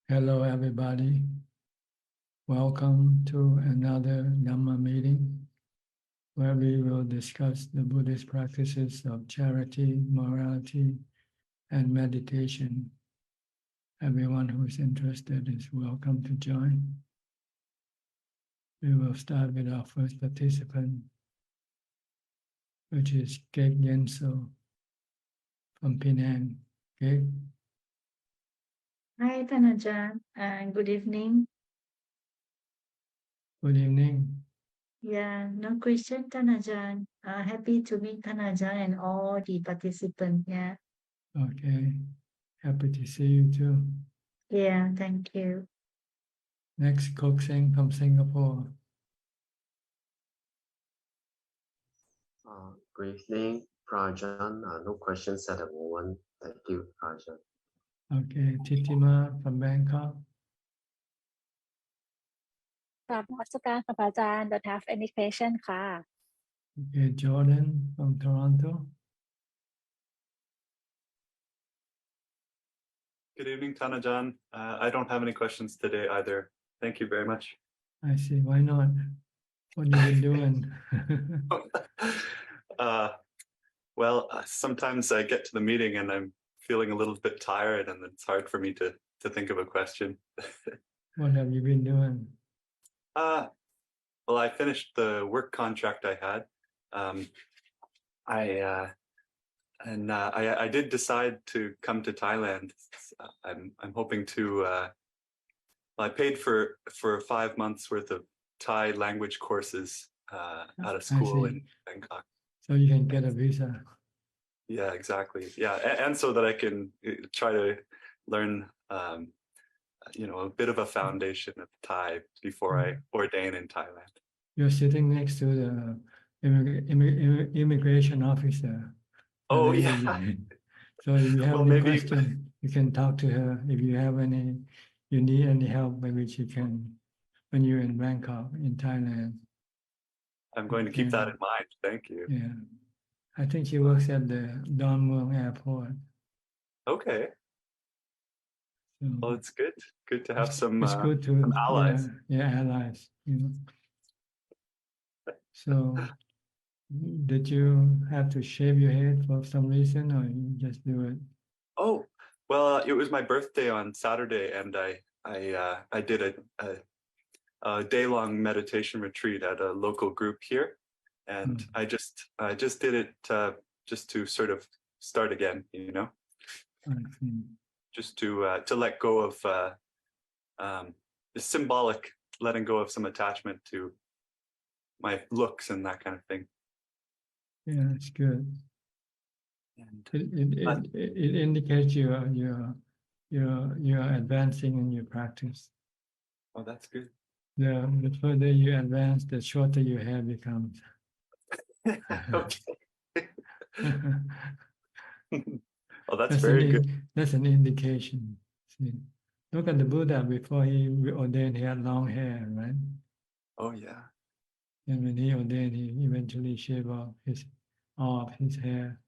Hello, everybody. Welcome to another Dhamma meeting where we will discuss the Buddhist practices of charity, morality, and meditation. Everyone who is interested is welcome to join. We will start with our first participant, which is Kek Yenso from Penang. Kek. Hi, Ajahn, and good evening. Good evening. Yeah, no question, Ajahn. Happy to meet Ajahn and all the participants. Yeah. Okay. Happy to see you too. Yeah, thank you. Next, Kok Seng from Singapore. Good evening, Prajan. No questions at the moment. Thank you, Prajan. Okay, Titima from Bangkok. กราบนมัสการค่ะพระอาจารย์ don't have any question ค่ะ Okay, Jordan from Toronto. Good evening, Tanajan. I don't have any questions today either. Thank you very much. I see. Why not? What have you been doing? Sometimes I get to the meeting and I'm feeling a little bit tired, and it's hard for me to think of a question. What have you been doing? Well, I finished the work contract I had. I did decide to come to Thailand. I'm hoping to. I paid for 5 months worth of Thai language courses out of school in Bangkok. So you can get a visa. Yeah, exactly. Yeah, and so that I can try to learn, a bit of a foundation of Thai before I ordain in Thailand. You're sitting next to the immigration officer. Oh, yeah. So if you have Well, any maybe question, you can talk to her. If you need any help, maybe she can, when you're in Bangkok, in Thailand. I'm going to keep that in mind. Thank you. Yeah. I think she works at the Don Mueang Airport. Okay. Well, it's good. Good to have some allies. allies. Yeah, allies. So, did you have to shave your head for some reason, or you just do it? Oh, well, it was my birthday on Saturday, and I did a day-long meditation retreat at a local group here, and I just did it just to sort of start again, just to let go of the symbolic letting go of some attachment to my looks and that kind of thing. Yeah, it's good. And it indicates you're advancing in your practice. Oh, that's good. The further you advance, the shorter your hair becomes. Okay. Oh, that's very good. That's an indication. See, look at the Buddha before he ordained. He had long hair, right? Oh yeah. And when he ordained, he eventually shaved off his hair.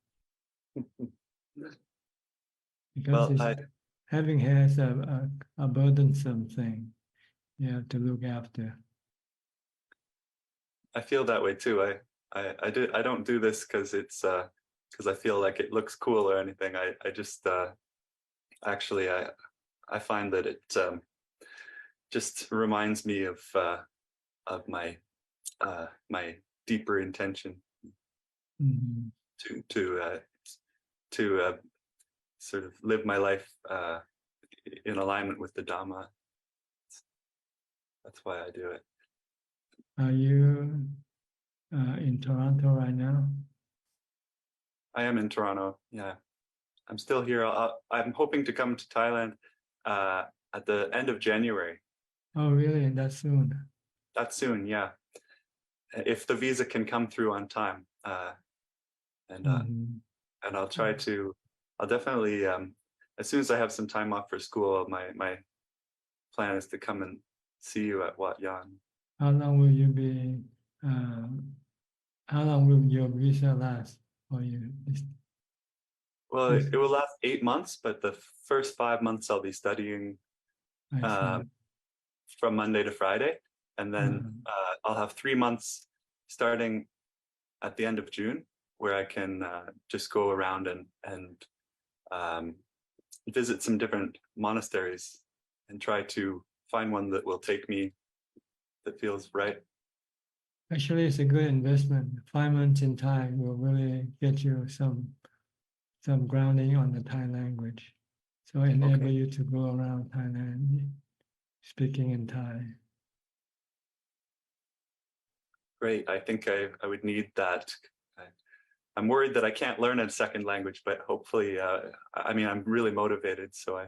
Because having hair is a burdensome thing. You have to look after. I feel that way too. I don't do this because it's because I feel like it looks cool or anything. I just actually I find that it just reminds me of my deeper intention to sort of live my life in alignment with the Dhamma. That's why I do it. Are you in Toronto right now? I am in Toronto. Yeah, I'm still here. I'm hoping to come to Thailand at the end of January. Oh, really? That soon? That soon, yeah. If the visa can come through on time, and I'll try to. I'll definitely, as soon as I have some time off for school, my plan is to come and see you at Wat Yan. How long will you be? How long will your visa last for you? Well, it will last 8 months, but the first 5 months I'll be studying I see. from Monday to Friday. And then I'll have 3 months starting at the end of June where I can just go around and visit some different monasteries and try to find one that will take me, that feels right. Actually, it's a good investment. 5 months in Thai will really get you some grounding on the Thai language. So enable you to go around Thailand speaking in Thai. Great. I think I would need that. I'm worried that I can't learn a second language, but hopefully, I mean, I'm really motivated. So I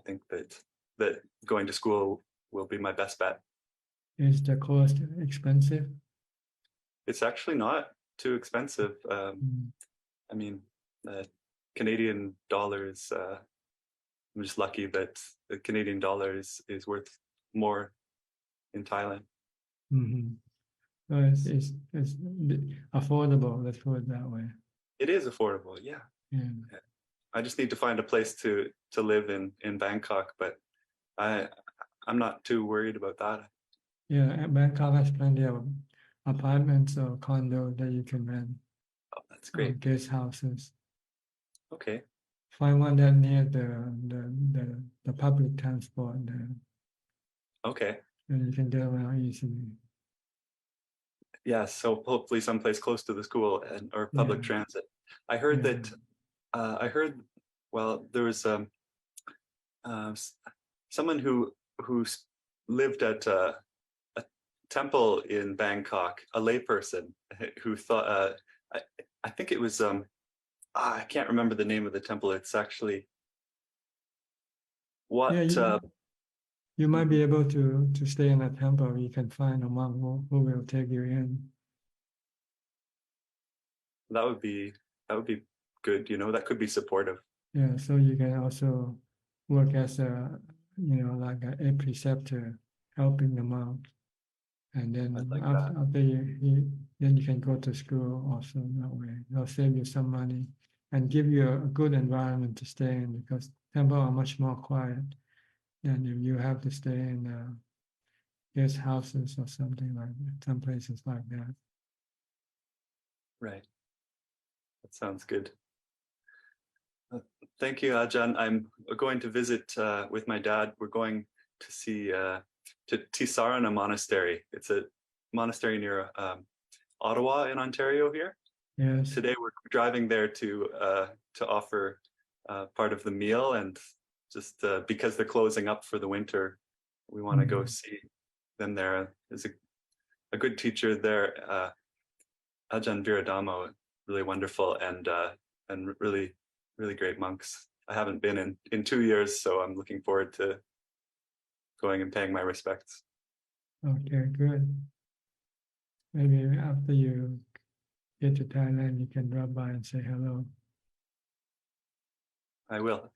think that going to school will be my best bet. Is the cost expensive? It's actually not too expensive. I mean, Canadian dollars, I'm just lucky that the Canadian dollar is worth more in Thailand. Mm-hmm. So it's affordable, let's put it that way. It is affordable, yeah. Yeah. I just need to find a place to live in Bangkok, but I'm not too worried about that. Yeah, Bangkok has plenty of apartments or condos that you can rent. Oh, that's great. Guest houses. Okay. Find one that near the public transport there. Okay. And you can get around easily. Yeah, so hopefully someplace close to the school or public transit. I heard that. Well, there was someone who lived at a temple in Bangkok, a layperson who thought. I think it was. I can't remember the name of the temple. It's actually what. You might be able to stay in a temple. You can find a monk who will take you in. That would be good. You know, that could be supportive. Yeah, so you can also work as like a preceptor, helping the monk, and then after then you can go to school also that way. They'll save you some money and give you a good environment to stay in, because temples are much more quiet than if you have to stay in guest houses or something like that, some places like that. Right. That sounds good. Thank you, Ajahn. I'm going to visit with my dad. We're going to see to Tisarana Monastery. It's a monastery near Ottawa in Ontario here. Yes. Today we're driving there to offer part of the meal, and just because they're closing up for the winter, we want to go see them there. There's a good teacher there, Ajahn Dhamma, really wonderful, and really great monks. I haven't been in 2 years, so I'm looking forward to going and paying my respects. Okay, good. Maybe after you get to Thailand, you can drop by and say hello. I will.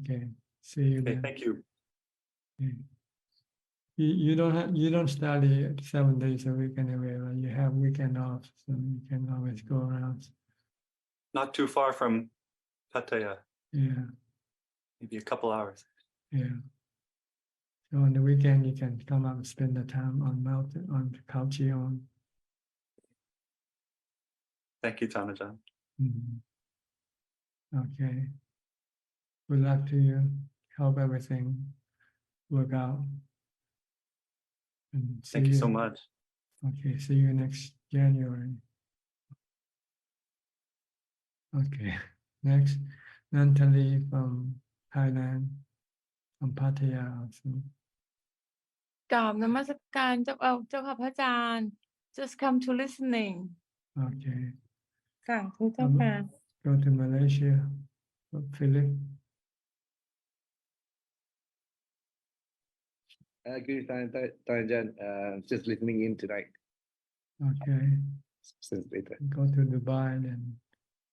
Okay, see you Okay, then. thank you. Okay. You don't study 7 days a week anyway, right? You have weekend off, so you can always go around. Not too far from Pattaya. Yeah, Maybe a couple hours. yeah. So on the weekend, you can come up and spend the time on Khao Chion. Thank you, Tanajan. Okay. Good luck to you. Hope everything work out. And Thank you so much. Okay, see you next January. Okay, next, Nantali from Thailand, from Pattaya also. กราบนมัสการเจ้าค่ะพระอาจารย์ just come to listening Okay. ค่ะคุณเจ้าค่ะ Go to Malaysia, Philip. Good time, Ajahn. Just listening in tonight. Okay. Since later. Go to Dubai and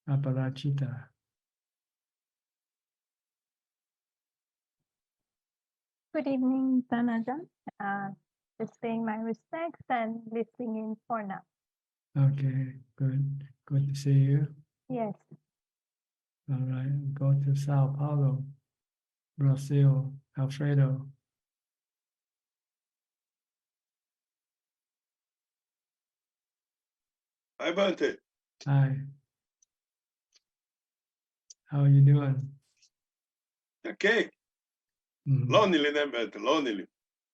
Aparachita. Good evening, Tanajan. Just paying my respects and listening in for now. Okay, good. Good to see you. Yes. All right. Go to Sao Paulo. Brazil, Alfredo. Hi, Bante. Hi. How are you doing? Okay. Mhm. Lonely, né, Bante? Lonely.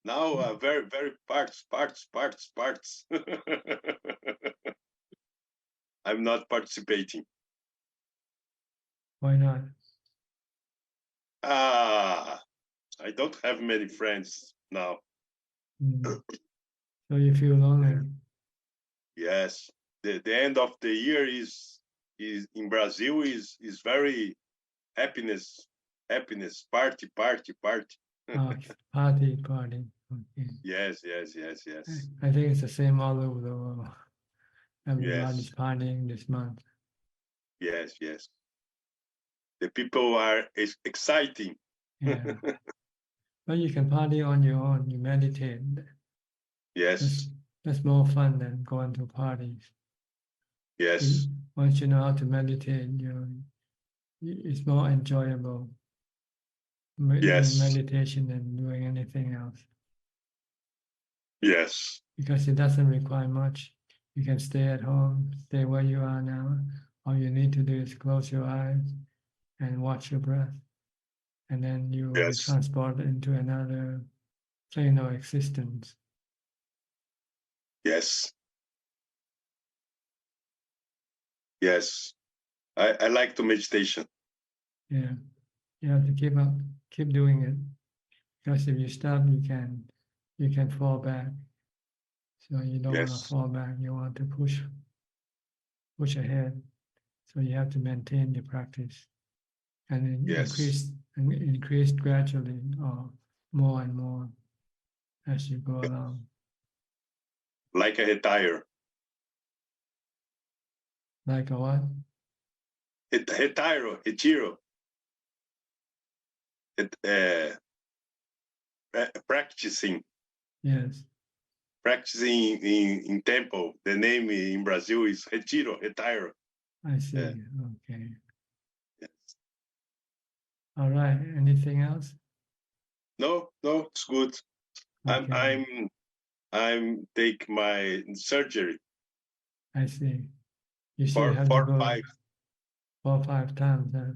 Now, very, very parts. I'm not participating. Why not? I don't have many friends now. Mhm. So you feel lonely? Yes. The end of the year is in Brazil is very happiness, party. Oh, party. Okay. Yes. I think it's the same all over the world. Everybody's Yes. partying this month. Yes. The people are exciting. Yeah. But you can party on your own. You meditate. Yes. That's more fun than going to parties. Yes. Once you know how to meditate, it's more enjoyable doing Yes. meditation than doing anything else Yes. because it doesn't require much. You can stay at home, stay where you are now. All you need to do is close your eyes and watch your breath, and then you will be Yes. transported into another plane of existence. Yes. Yes. I like to meditation. Yeah, you have to keep doing it, because if you stop, you can fall back. So you don't want to Yes. fall back. You want to push ahead. So you have to maintain your practice and then Yes. increase gradually, or more and more as you go along. Like a retire. Like a what? Retiro. Practicing Yes, in temple. The name in Brazil is retire. I see. Yeah. Okay. Yes. All right. Anything else? No, it's good. Okay. I'm take my surgery I see. You still for have to go 5 4 or 5 times. Huh?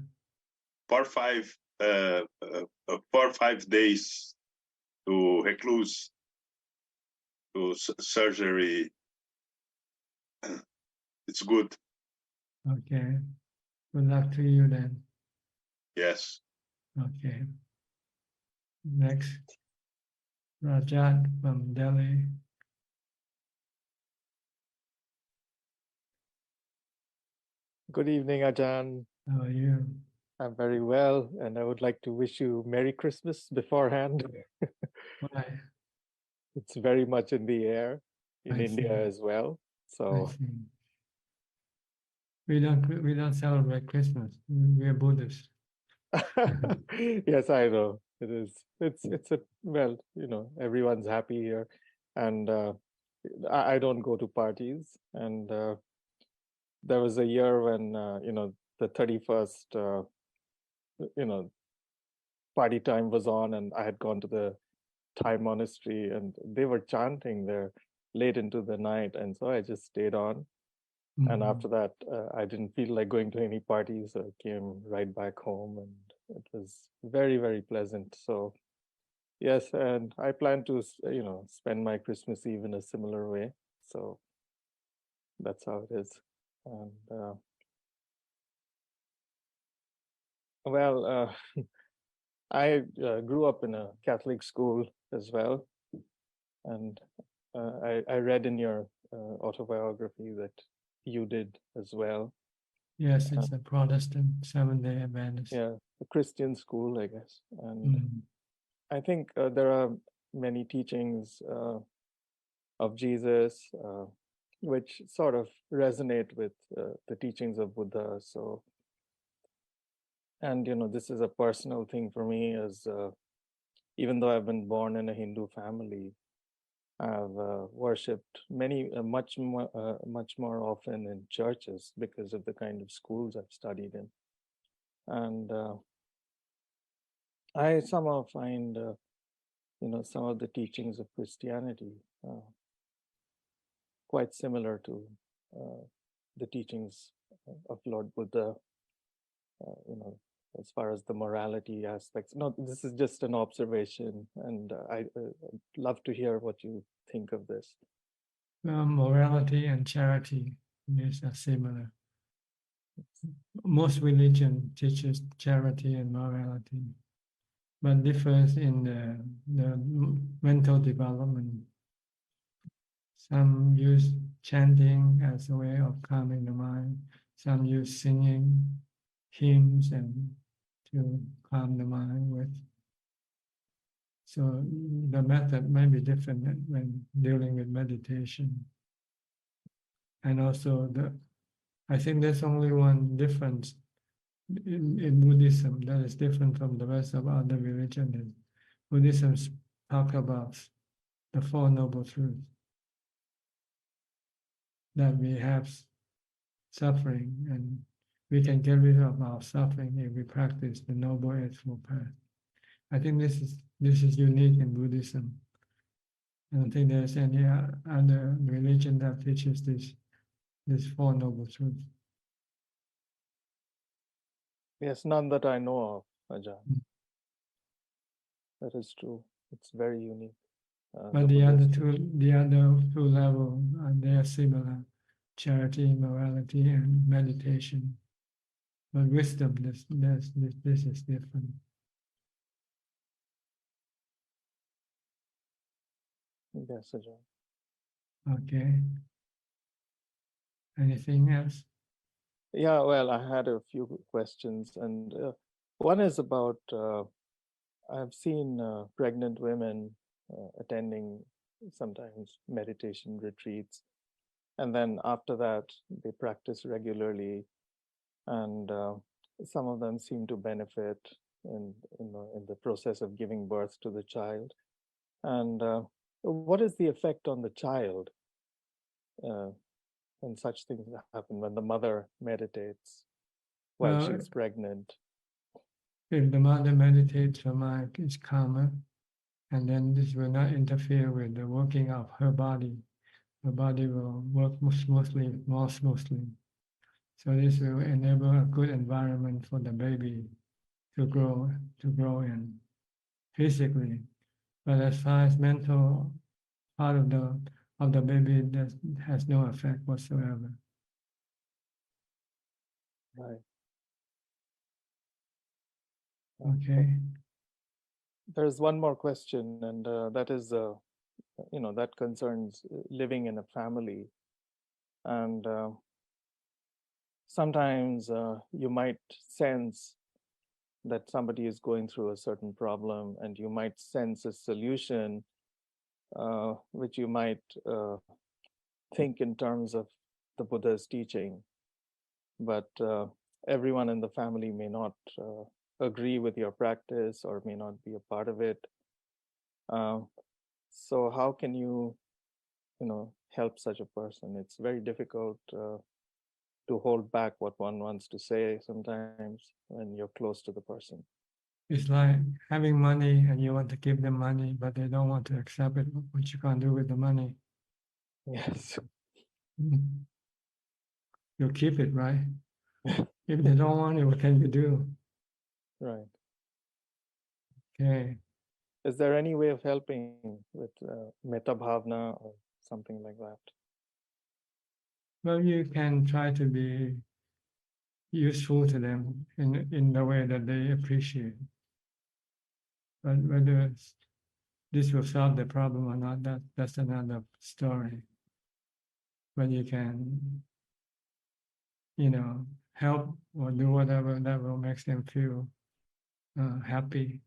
4 or 5 days to recluse to surgery. It's good. Okay. Good luck to you then. Yes. Okay. Next, Rajat from Delhi. Good evening, Ajahn. How are you? I'm very well, and I would like to wish you Merry Christmas beforehand. Why? It's very much in the air in I India see. as well. I So see. We don't celebrate Christmas. We are Buddhists. yes, I know it is. It's a well, everyone's happy here, and I don't go to parties. And there was a year when the 31st party time was on, and I had gone to the Thai monastery, and they were chanting there late into the night, and so I just stayed on. And Mhm. after that, I didn't feel like going to any parties. So I came right back home, and it was very, very pleasant. So yes, and I plan to, spend my Christmas Eve in a similar way. So that's how it is. And I grew up in a Catholic school as well, and I read in your autobiography that you did as well. Yes, it's a Protestant Seventh-day Adventist. Yeah, a Christian school, I guess. And Mhm. I think there are many teachings of Jesus which sort of resonate with the teachings of Buddha. So, and this is a personal thing for me, as even though I've been born in a Hindu family, I've worshipped much more often in churches because of the kind of schools I've studied in. And I somehow find, some of the teachings of Christianity quite similar to the teachings of Lord Buddha, as far as the morality aspects. No, this is just an observation, and I'd love to hear what you think of this. Well, morality and charity are similar. Most religion teaches charity and morality, but differs in the mental development. Some use chanting as a way of calming the mind. Some use singing hymns and to calm the mind with. So the method may be different when dealing with meditation. And also I think there's only one difference in Buddhism that is different from the rest of other religions. Buddhism talks about the Four Noble Truths. That we have suffering and we can get rid of our suffering if we practice the Noble Eightfold Path. I think this is unique in Buddhism. I don't think there's any other religion that teaches this Four Noble Truths. Yes, none that I know of, Ajahn. That is true. It's very unique. But the other two levels, they are similar: charity, morality, and meditation. But wisdom, this is different. Yes, Ajahn. Okay. Anything else? Yeah, well, I had a few questions, and one is about I've seen pregnant women attending sometimes meditation retreats, and then after that they practice regularly, and some of them seem to benefit in the process of giving birth to the child. And what is the effect on the child when such things happen, when the mother meditates while she's pregnant? If the mother meditates, her mind is calmer, and then this will not interfere with the working of her body. Her body will work more smoothly. So this will enable a good environment for the baby to grow in physically. But as far as mental part of the baby, that has no effect whatsoever. Right. Okay. There's one more question, and that is, that concerns living in a family. And sometimes you might sense that somebody is going through a certain problem, and you might sense a solution, which you might think in terms of the Buddha's teaching. But everyone in the family may not agree with your practice or may not be a part of it. So how can you, help such a person? It's very difficult to hold back what one wants to say sometimes when you're close to the person. It's like having money and you want to give them money, but they don't want to accept it. What you can do with the money? Yes. You keep it, right? If they don't want it, what can you do? Right. Okay. Is there any way of helping with metta bhavana or something like that? Well, you can try to be useful to them in the way that they appreciate. But whether this will solve the problem or not, that's another story. But you can, help or do whatever that will make them feel happy.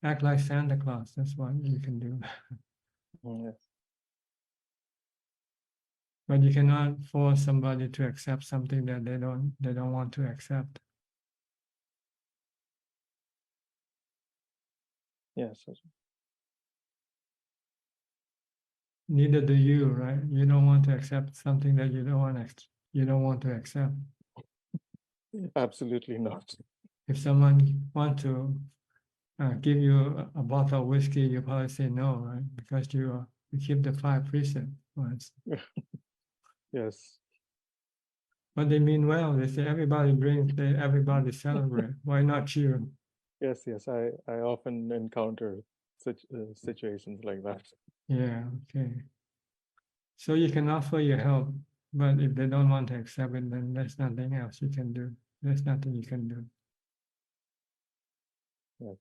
Act like Santa Claus. That's what you can do. Yes. But you cannot force somebody to accept something that they don't want to accept. Yes. Neither do you, right? You don't want to accept something that you don't want to accept. Absolutely not. if someone want to give you a bottle of whiskey, you probably say no, right? Because you keep the 5 precepts. Yes. But they mean well. They say everybody drinks, everybody celebrate. Why not you? Yes, yes. I often encounter such situations like that. Yeah, okay. So you can offer your help, but if they don't want to accept it, then there's nothing else you can do. There's nothing you can do. Yeah.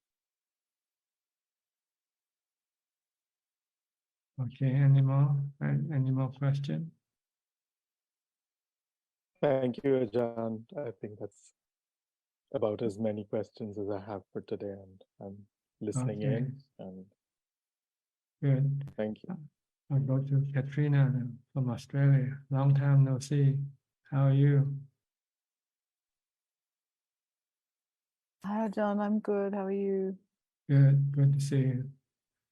Okay, any more? Any more questions? Thank you, Ajahn. I think that's about as many questions as I have for today, and I'm listening Okay. in. And Good. thank you. I'll go to Katrina now, from Australia. Long time no see. How are you? Hi, John. I'm good. How are you? Good. Good to see you.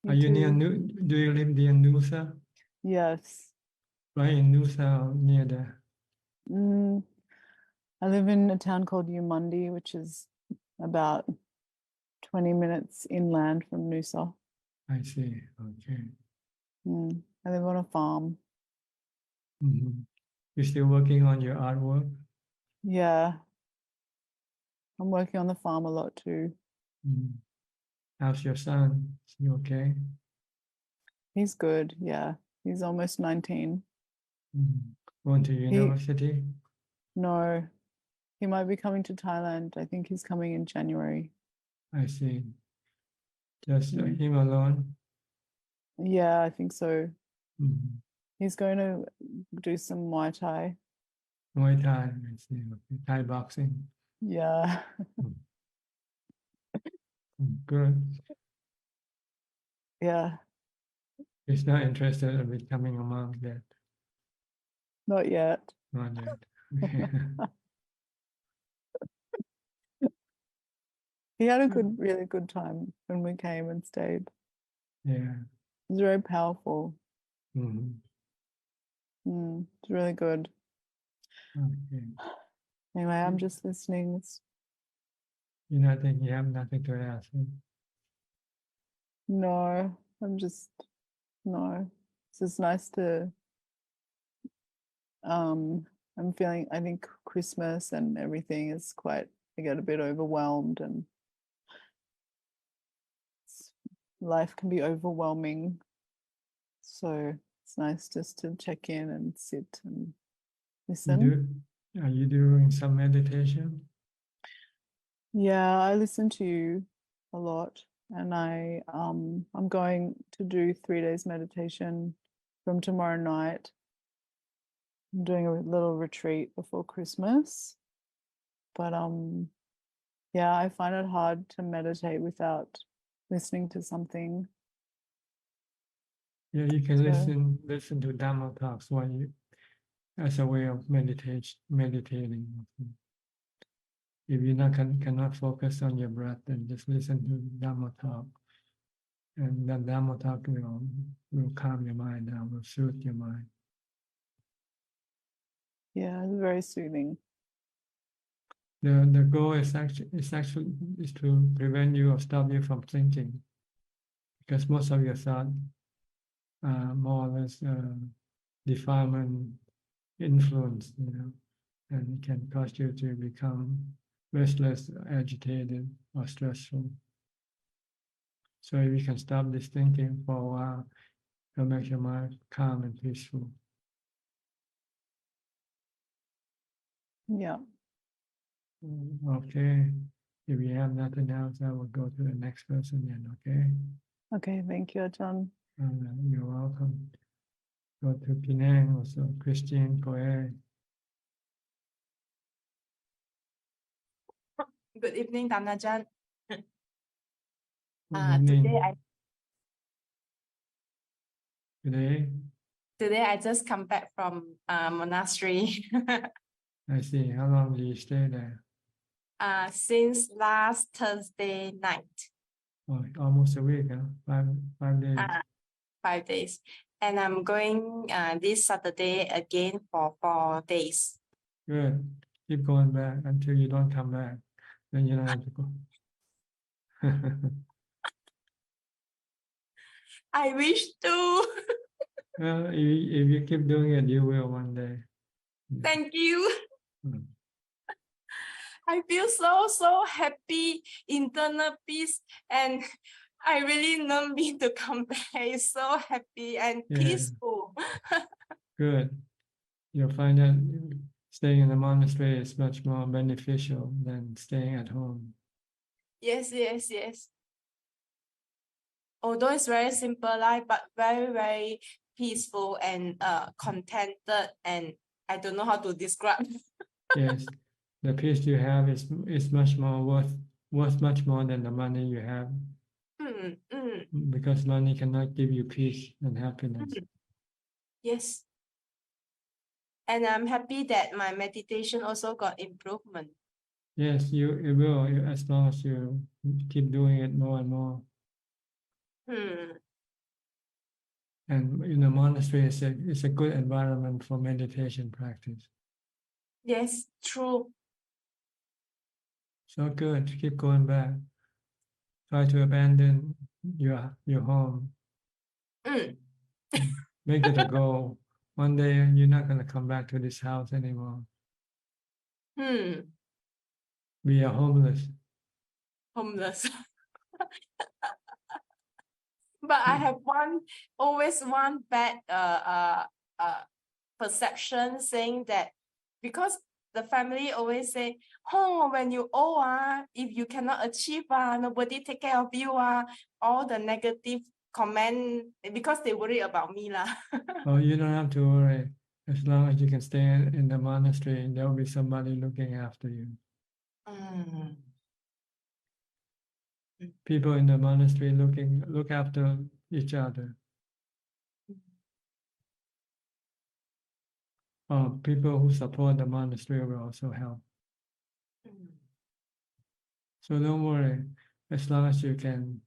You Are you near too? do you live near Noosa? Yes. Right in Noosa or near there? I live in a town called Umundi, which is about 20 minutes inland from Noosa. I see. Okay. I live on a farm. You're still working on your artwork? Yeah. I'm working on the farm a lot too. How's your son? Is he okay? He's good. Yeah. He's almost 19. Going to university? No, he might be coming to Thailand. I think he's coming in January. I see. Just him alone? Yeah, I think so. Mhm. He's going to do some Muay Thai. Muay Thai, I see. Okay. Thai boxing. Yeah. Good. Yeah. He's not interested in becoming a monk yet. Not yet. Not yet. He had a really good time when we came and stayed. Yeah. It was very powerful. Mhm. It's really good. Okay. Anyway, I'm just listening. You have nothing to ask him. No, no. It's just nice to, I'm feeling, I think Christmas and everything is quite, I get a bit overwhelmed, and life can be overwhelming. So it's nice just to check in and sit and listen. Are you doing some meditation? Yeah, I listen to you a lot, and I'm going to do 3 days meditation from tomorrow night. I'm doing a little retreat before Christmas, but yeah, I find it hard to meditate without listening to something. Yeah, you can So- listen to Dhamma talks while as a way of meditating. If you cannot focus on your breath, then just listen to Dhamma talk, and the Dhamma talk will calm your mind down, will soothe your mind. Yeah, it's very soothing. The goal is to prevent you or stop you from thinking, because most of your thought more or less defilement, influence, and it can cause you to become restless, agitated, or stressful. So if you can stop this thinking for a while, it'll make your mind calm and peaceful. Yeah. Okay. If you have nothing else, I will go to the next person then, okay? Okay, thank you, Ajahn. You're welcome. Go to Penang also, Christine, go ahead. Good evening, Ajahn. Good evening. Today I just come back from monastery. I see. How long do you stay there? Since last Thursday night. Oh, almost a week, huh? 5 days. 5 days. And I'm going this Saturday again for 4 days. Good. Keep going back until you don't come back. then you don't have to go. I wish to. Well, if you keep doing it, you will one day. Thank you. Mm. I feel so happy, internal peace, and I really don't mean to compare. It's so happy and Yeah. peaceful. Good. You'll find that staying in the monastery is much more beneficial than staying at home. Yes. Although it's very simple life, but very peaceful and contented, and I don't know how to describe. Yes, the peace you have is much more worth much more than the money you have, because money cannot give you peace and happiness. Yes. And I'm happy that my meditation also got improvement. Yes, it will, as long as you keep doing it more and more. And in the monastery, it's a good environment for meditation practice. Yes, true. So good. Keep going back. Try to abandon your home. Make it a goal. One day you're not going to come back to this house anymore. We are homeless. Homeless. But I have always one bad perception, saying that because the family always say, oh, when you old, if you cannot achieve, nobody take care of you, all the negative comment, because they worry about me lah. Oh, you don't have to worry. As long as you can stay in the monastery, there will be somebody looking after you. People in the monastery look after each other. People who support the monastery will also help. So don't worry. As long as you can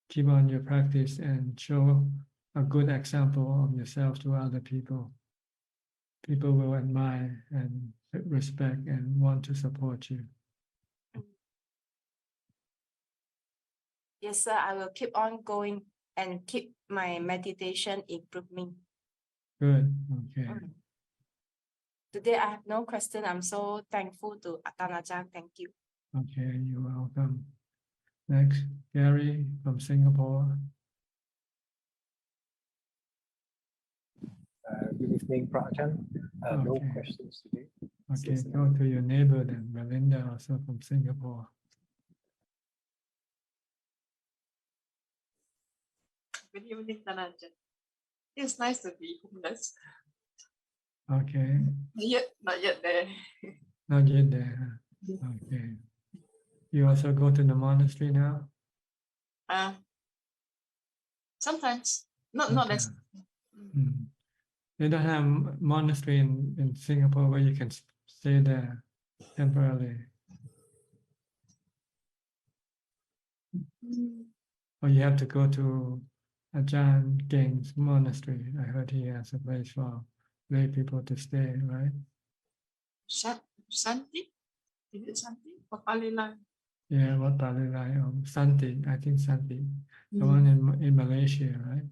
keep on your practice and show a good example of yourself to other people, people will admire and respect and want to support you. Yes, sir, I will keep on going and keep my meditation improving. Good. Okay. Today I have no question. I'm so thankful to Ajahn. Thank you. Okay, you're welcome. Next, Gary from Singapore. Good evening, Ajahn. No Okay. questions today. Okay, go to your neighbor then, Melinda, also from Singapore. Good evening, Ajahn. It's nice to be homeless. Okay. Not yet there. Not yet there. Okay. You also go to the monastery now? Sometimes, not as. They don't have monastery in Singapore where you can stay there temporarily. Or you have to go to Ajahn Geng's monastery. I heard he has a place for lay people to stay, right? Santi? Is it Santi? Or Palilai? Yeah, Wat Palilai or Santi. I think Santi. The one in Malaysia, right?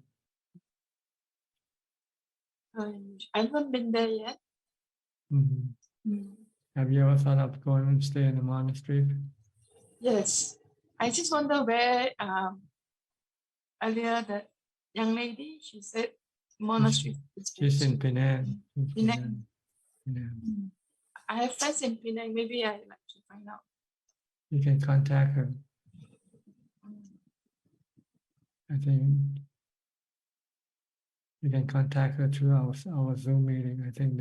I haven't been there yet. Have you ever thought of going and stay in a monastery? Yes. I just wonder where earlier that young lady, she said monastery. She's in Penang. Penang. Penang. I have friends in Penang. Maybe I'd like to find out. You can contact her. I think you can contact her through our Zoom meeting. I think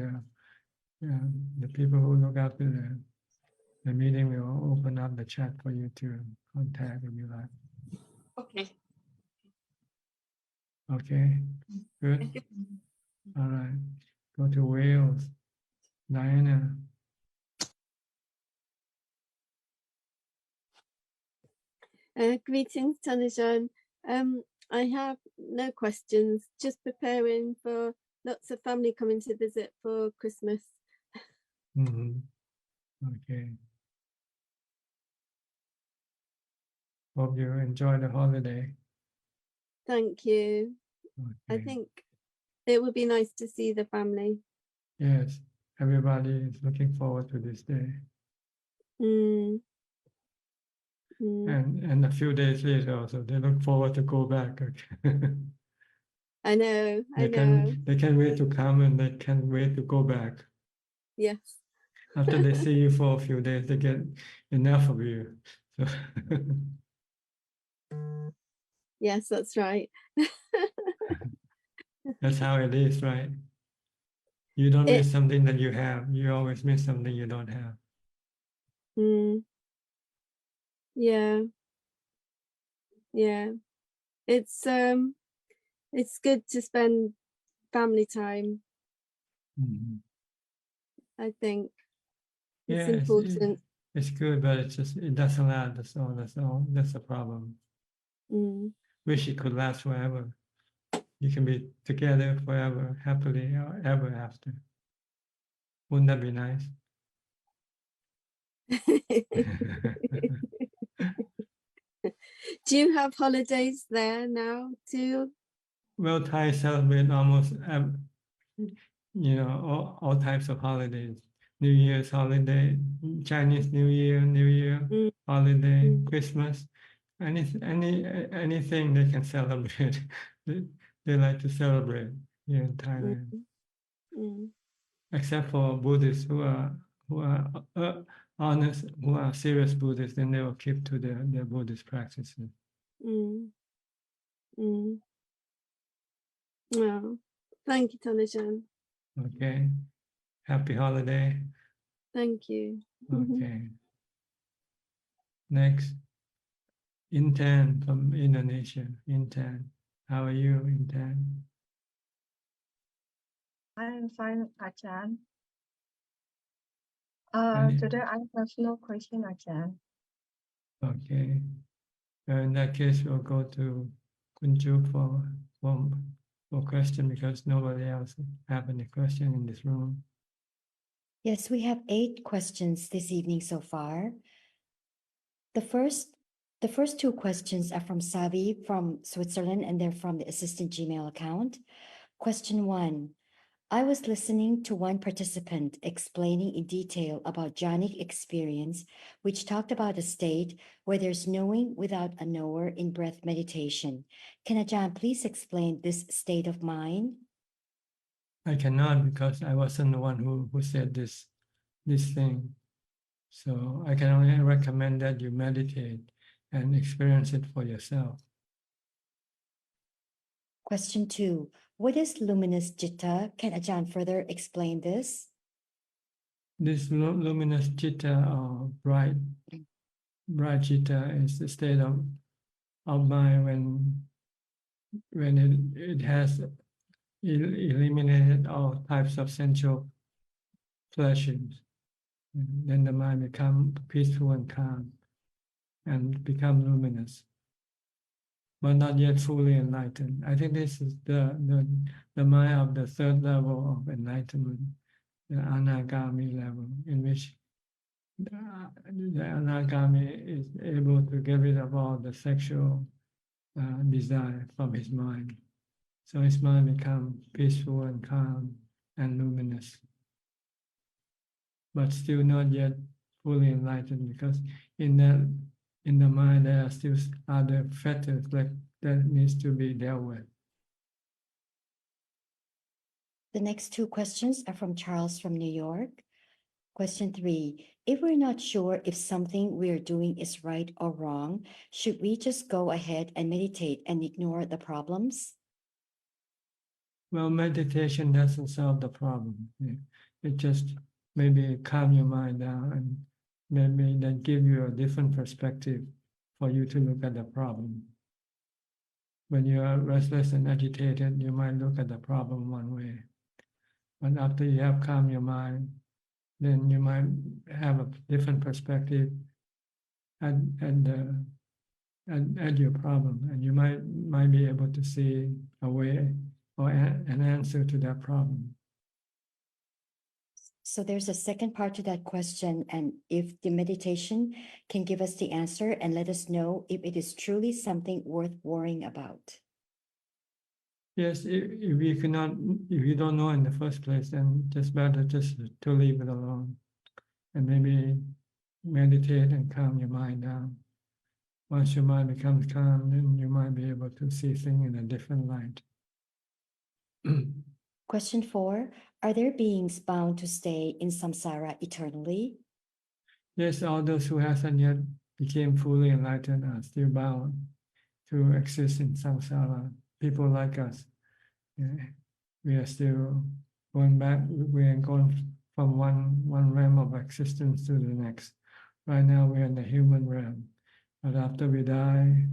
the people who look after the meeting will open up the chat for you to contact if you like. Okay. Okay, good. Thank you. All right, go to Wales. Diana. Greetings, Ajahn. I have no questions, just preparing for lots of family coming to visit for Christmas. Okay. Hope you enjoy the holiday. Thank you. I Okay. think it would be nice to see the family. Yes, everybody is looking forward to this day. Mm. And a few days later also, they look forward to go back. I know. They can't wait to come and they can't wait to go back. Yes. After they see you for a few days, they get enough of you. So Yes, that's right. that's how it is, right? You don't It- miss something that you have. You always miss something you don't have. Yeah. Yeah. It's good to spend family time. I think it's important. It's good, but it doesn't last. That's all. That's the problem. Wish it could last forever. You can be together forever, happily or ever after. Wouldn't that be nice? Do you have holidays there now too? Well, Thai celebrate almost, all types of holidays. New Year's holiday, Chinese New Year holiday, Christmas, anything they can celebrate. They like to celebrate here in Thailand. Except for Buddhists who are honest, who are serious Buddhists, then they will keep to their Buddhist practices. Well, thank you, Tanajan. Okay. Happy holiday. Thank you. Okay. Next, Intan from Indonesia. Intan, how are you, Intan? I am fine, Ajahn. Any- Today I have no question, Ajahn. Okay. In that case, we'll go to Kunju for question because nobody else have any question in this room. Yes, we have 8 questions this evening so far. The first 2 questions are from Savi from Switzerland, and they're from the Assistant Gmail account. Question 1. I was listening to one participant explaining in detail about jhanic experience, which talked about a state where there's knowing without a knower in breath meditation. Can Ajahn please explain this state of mind? I cannot because I wasn't the one who said this thing. So I can only recommend that you meditate and experience it for yourself. Question 2. What is luminous citta? Can Ajahn further explain this? This luminous citta or bright citta is the state of mind when it has eliminated all types of sensual pleasures. Then the mind becomes peaceful and calm and become luminous, but not yet fully enlightened. I think this is the mind of the 3rd level of enlightenment, the anagami level, in which the anagami is able to get rid of all the sexual desire from his mind. So his mind becomes peaceful and calm and luminous, but still not yet fully enlightened, because in the mind there are still other fetters that needs to be dealt with. The next 2 questions are from Charles from New York. Question 3. If we're not sure if something we're doing is right or wrong, should we just go ahead and meditate and ignore the problems? Well, meditation doesn't solve the problem. It just maybe calm your mind down and maybe then give you a different perspective for you to look at the problem. When you are restless and agitated, you might look at the problem one way. But after you have calmed your mind, then you might have a different perspective at your problem, and you might be able to see a way or an answer to that problem. So there's a second part to that question, and if the meditation can give us the answer and let us know if it is truly something worth worrying about. Yes, if you cannot, if you don't know in the first place, then just better just to leave it alone, and maybe meditate and calm your mind down. Once your mind becomes calm, then you might be able to see things in a different light. Question 4. Are there beings bound to stay in samsara eternally? Yes, all those who hasn't yet became fully enlightened are still bound to exist in samsara. People like us, we are still going back. We are going from one realm of existence to the next. Right now, we are in the human realm, but after we die,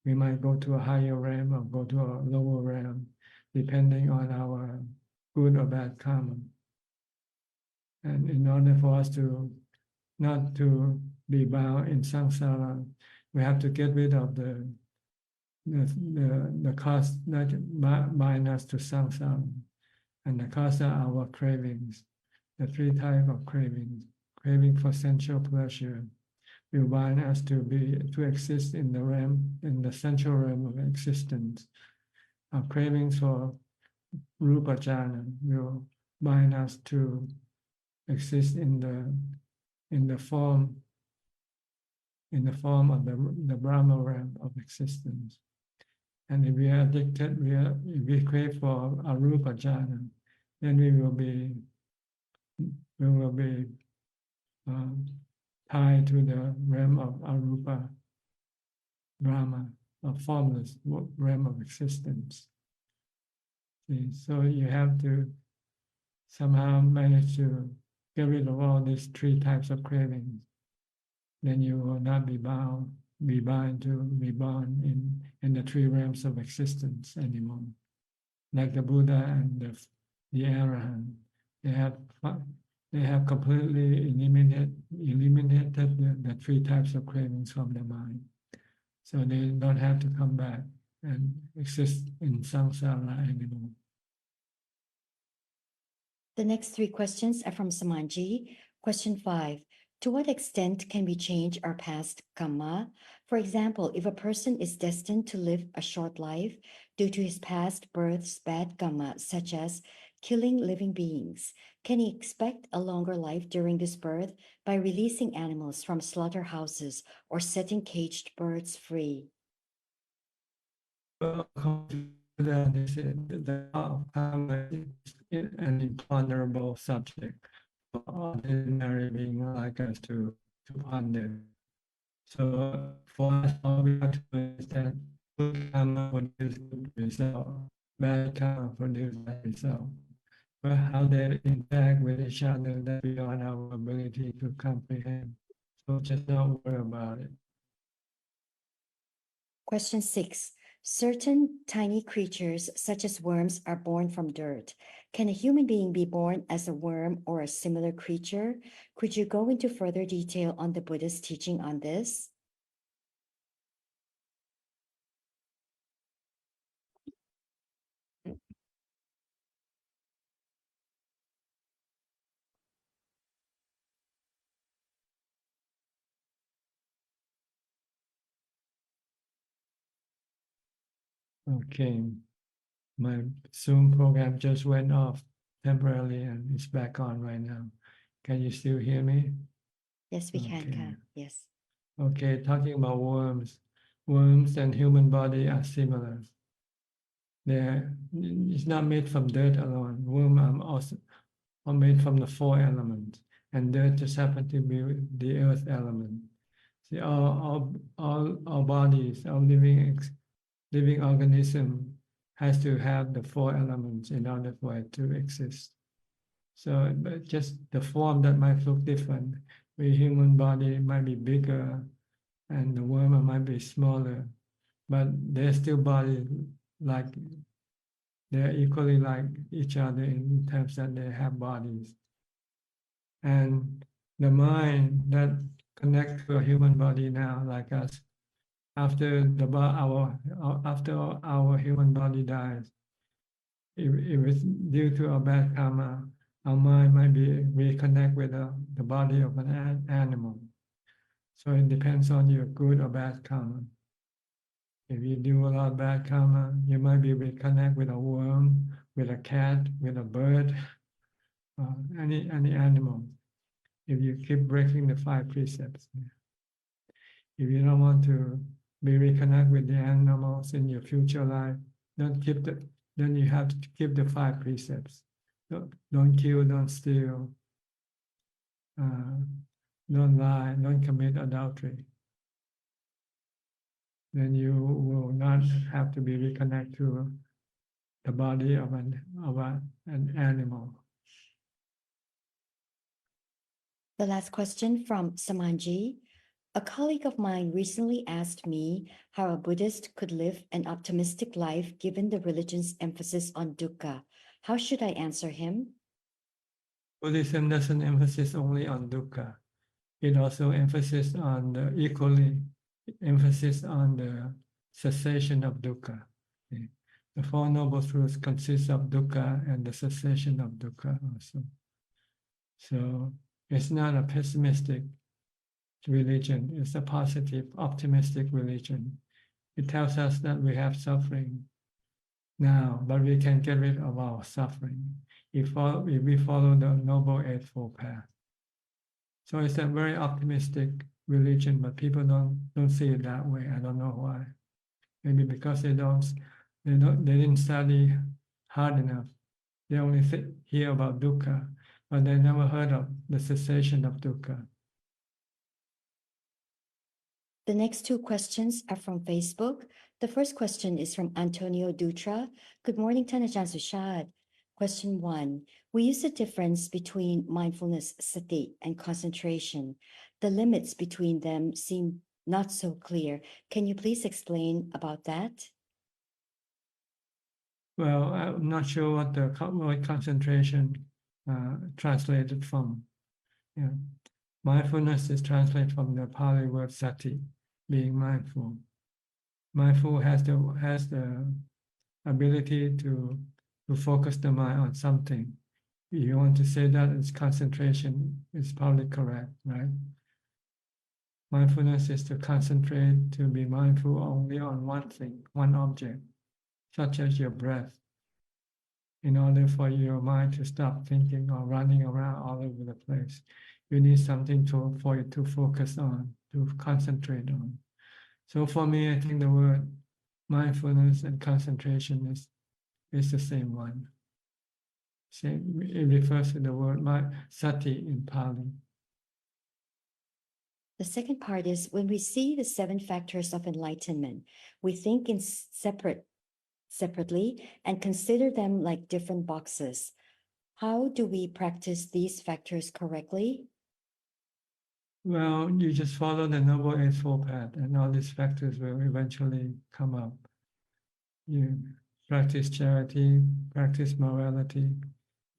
we might go to a higher realm or go to a lower realm, depending on our good or bad karma. And in order for us to not to be bound in samsara, we have to get rid of the cause that bind us to samsara. And the cause are our cravings, the 3 types of cravings. Craving for sensual pleasure will bind us to exist in the sensual realm of existence. Our cravings for rupa jhana will bind us to exist in the form of the Brahma realm of existence. And if we are addicted, if we crave for arupa jhana, then we will be tied to the realm of arupa Brahma, a formless realm of existence. See, so you have to somehow manage to get rid of all these 3 types of cravings. Then you will not be bound in the 3 realms of existence anymore. Like the Buddha and the Arahant, they have completely eliminated the 3 types of cravings from their mind. So they don't have to come back and exist in samsara anymore. The next 3 questions are from Samanji. Question 5. To what extent can we change our past karma? For example, if a person is destined to live a short life due to his past birth's bad karma, such as killing living beings, can he expect a longer life during this birth by releasing animals from slaughterhouses or setting caged birds free? Well, the law of karma is an imponderable subject for ordinary beings like us to ponder. So for us, all we have to do is that good karma produces good result, bad karma produces bad result. But how they interact with each other, that's beyond our ability to comprehend. So just don't worry about it. Question 6. Certain tiny creatures, such as worms, are born from dirt. Can a human being be born as a worm or a similar creature? Could you go into further detail on the Buddha's teaching on this? Okay, my Zoom program just went off temporarily and it's back on right now. Can you still hear me? Yes, we can, Okay. Ka. Yes. Okay, talking about worms. Worms and human body are similar. It's not made from dirt alone. Worms are made from the 4 elements, and dirt just happens to be the earth element. See, our bodies, our living organism has to have the 4 elements in order for it to exist. So, but just the form that might look different. The human body might be bigger, and the worm might be smaller, but they're still bodies like they're equally like each other in terms that they have bodies. And the mind that connects to a human body now, like us, after our human body dies, if it's due to a bad karma, our mind might be reconnect with the body of an animal. So it depends on your good or bad karma. If you do a lot of bad karma, you might be reconnect with a worm, with a cat, with a bird, any animal. If you keep breaking the 5 precepts. If you don't want to be reconnect with the animals in your future life, then you have to keep the 5 precepts. Don't kill, don't steal, don't lie, don't commit adultery. Then you will not have to be reconnected to the body of an animal. The last question from Samanji. A colleague of mine recently asked me how a Buddhist could live an optimistic life given the religion's emphasis on dukkha. How should I answer him? Buddhism doesn't emphasize only on dukkha. It also emphasizes on the cessation of dukkha. The 4 Noble Truths consist of dukkha and the cessation of dukkha also. So it's not a pessimistic religion, it's a positive, optimistic religion. It tells us that we have suffering now, but we can get rid of our suffering if we follow the Noble Eightfold Path. So it's a very optimistic religion, but people don't see it that way. I don't know why. Maybe because they didn't study hard enough. They only hear about dukkha, but they never heard of the cessation of dukkha. The next 2 questions are from Facebook. The first question is from Antonio Dutra. Good morning, Ajahn Suchart. Question 1. We use the difference between mindfulness, sati, and concentration. The limits between them seem not so clear. Can you please explain about that? Well, I'm not sure what the word concentration translated from. Yeah. Mindfulness is translated from the Pali word sati, being mindful. Mindful has the ability to focus the mind on something. If you want to say that it's concentration, it's probably correct, right? Mindfulness is to concentrate, to be mindful only on one thing, one object, such as your breath, in order for your mind to stop thinking or running around all over the place. You need something for it to focus on, to concentrate on. So for me, I think the word mindfulness and concentration is the same one. It refers to the word sati in Pali. The second part is when we see the 7 factors of enlightenment, we think in separately and consider them like different boxes. How do we practice these factors correctly? Well, you just follow the Noble Eightfold Path and all these factors will eventually come up. You practice charity, practice morality,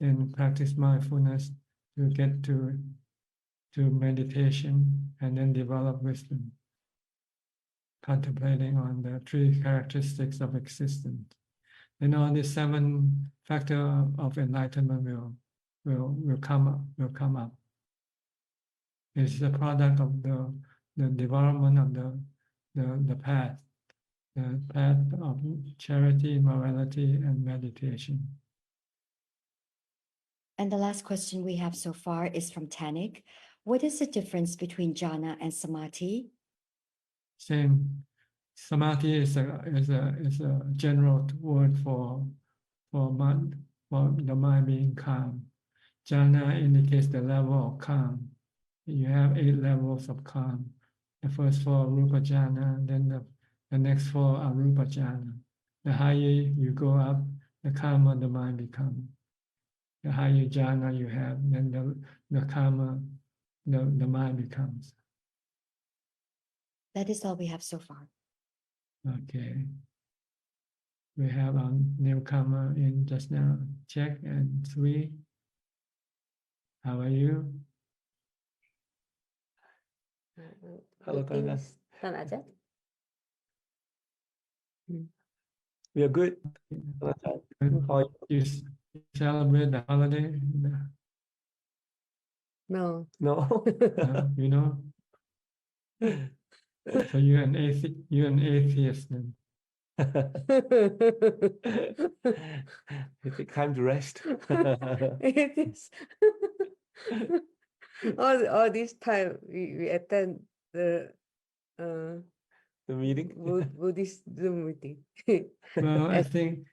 and practice mindfulness to get to meditation and then develop wisdom, contemplating on the 3 characteristics of existence. And all these 7 factors of enlightenment will come up. It's the product of the development of the path of charity, morality, and meditation. And the last question we have so far is from Tanik. What is the difference between jhana and samadhi? Same. Samadhi is a general word for the mind being calm. Jhana indicates the level of calm. You have 8 levels of calm. The first 4 rupa jhana, then the next 4 are arupa jhana. The higher you go up, the calmer the mind becomes. The higher jhana you have, then the calmer the mind becomes. That is all we have so far. Okay. We have a newcomer in just now. Check and Sri. How are you? Hello, Ajahn. Ajahn. We are good. You celebrate the holiday No. You know? So you're an atheist then. You take time to rest. It is. all this time we attend the The meeting. Buddhist Zoom meeting. Well, I As- think,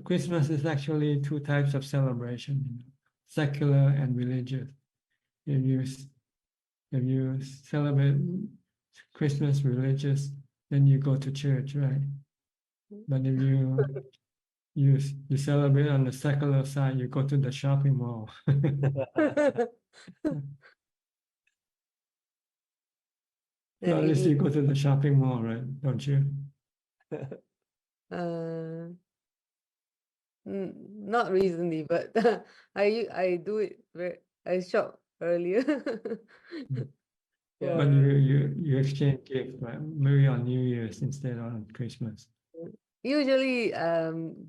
Christmas is actually two types of celebration, secular and religious. If you celebrate Christmas religious, then you go to church, right? But if you celebrate on the secular side, you go to the shopping mall. So at least you go to the shopping mall, right? Don't you? Not recently, but I do it I shop earlier. But you exchange gifts, right? Maybe on New Year's instead of on Christmas. Usually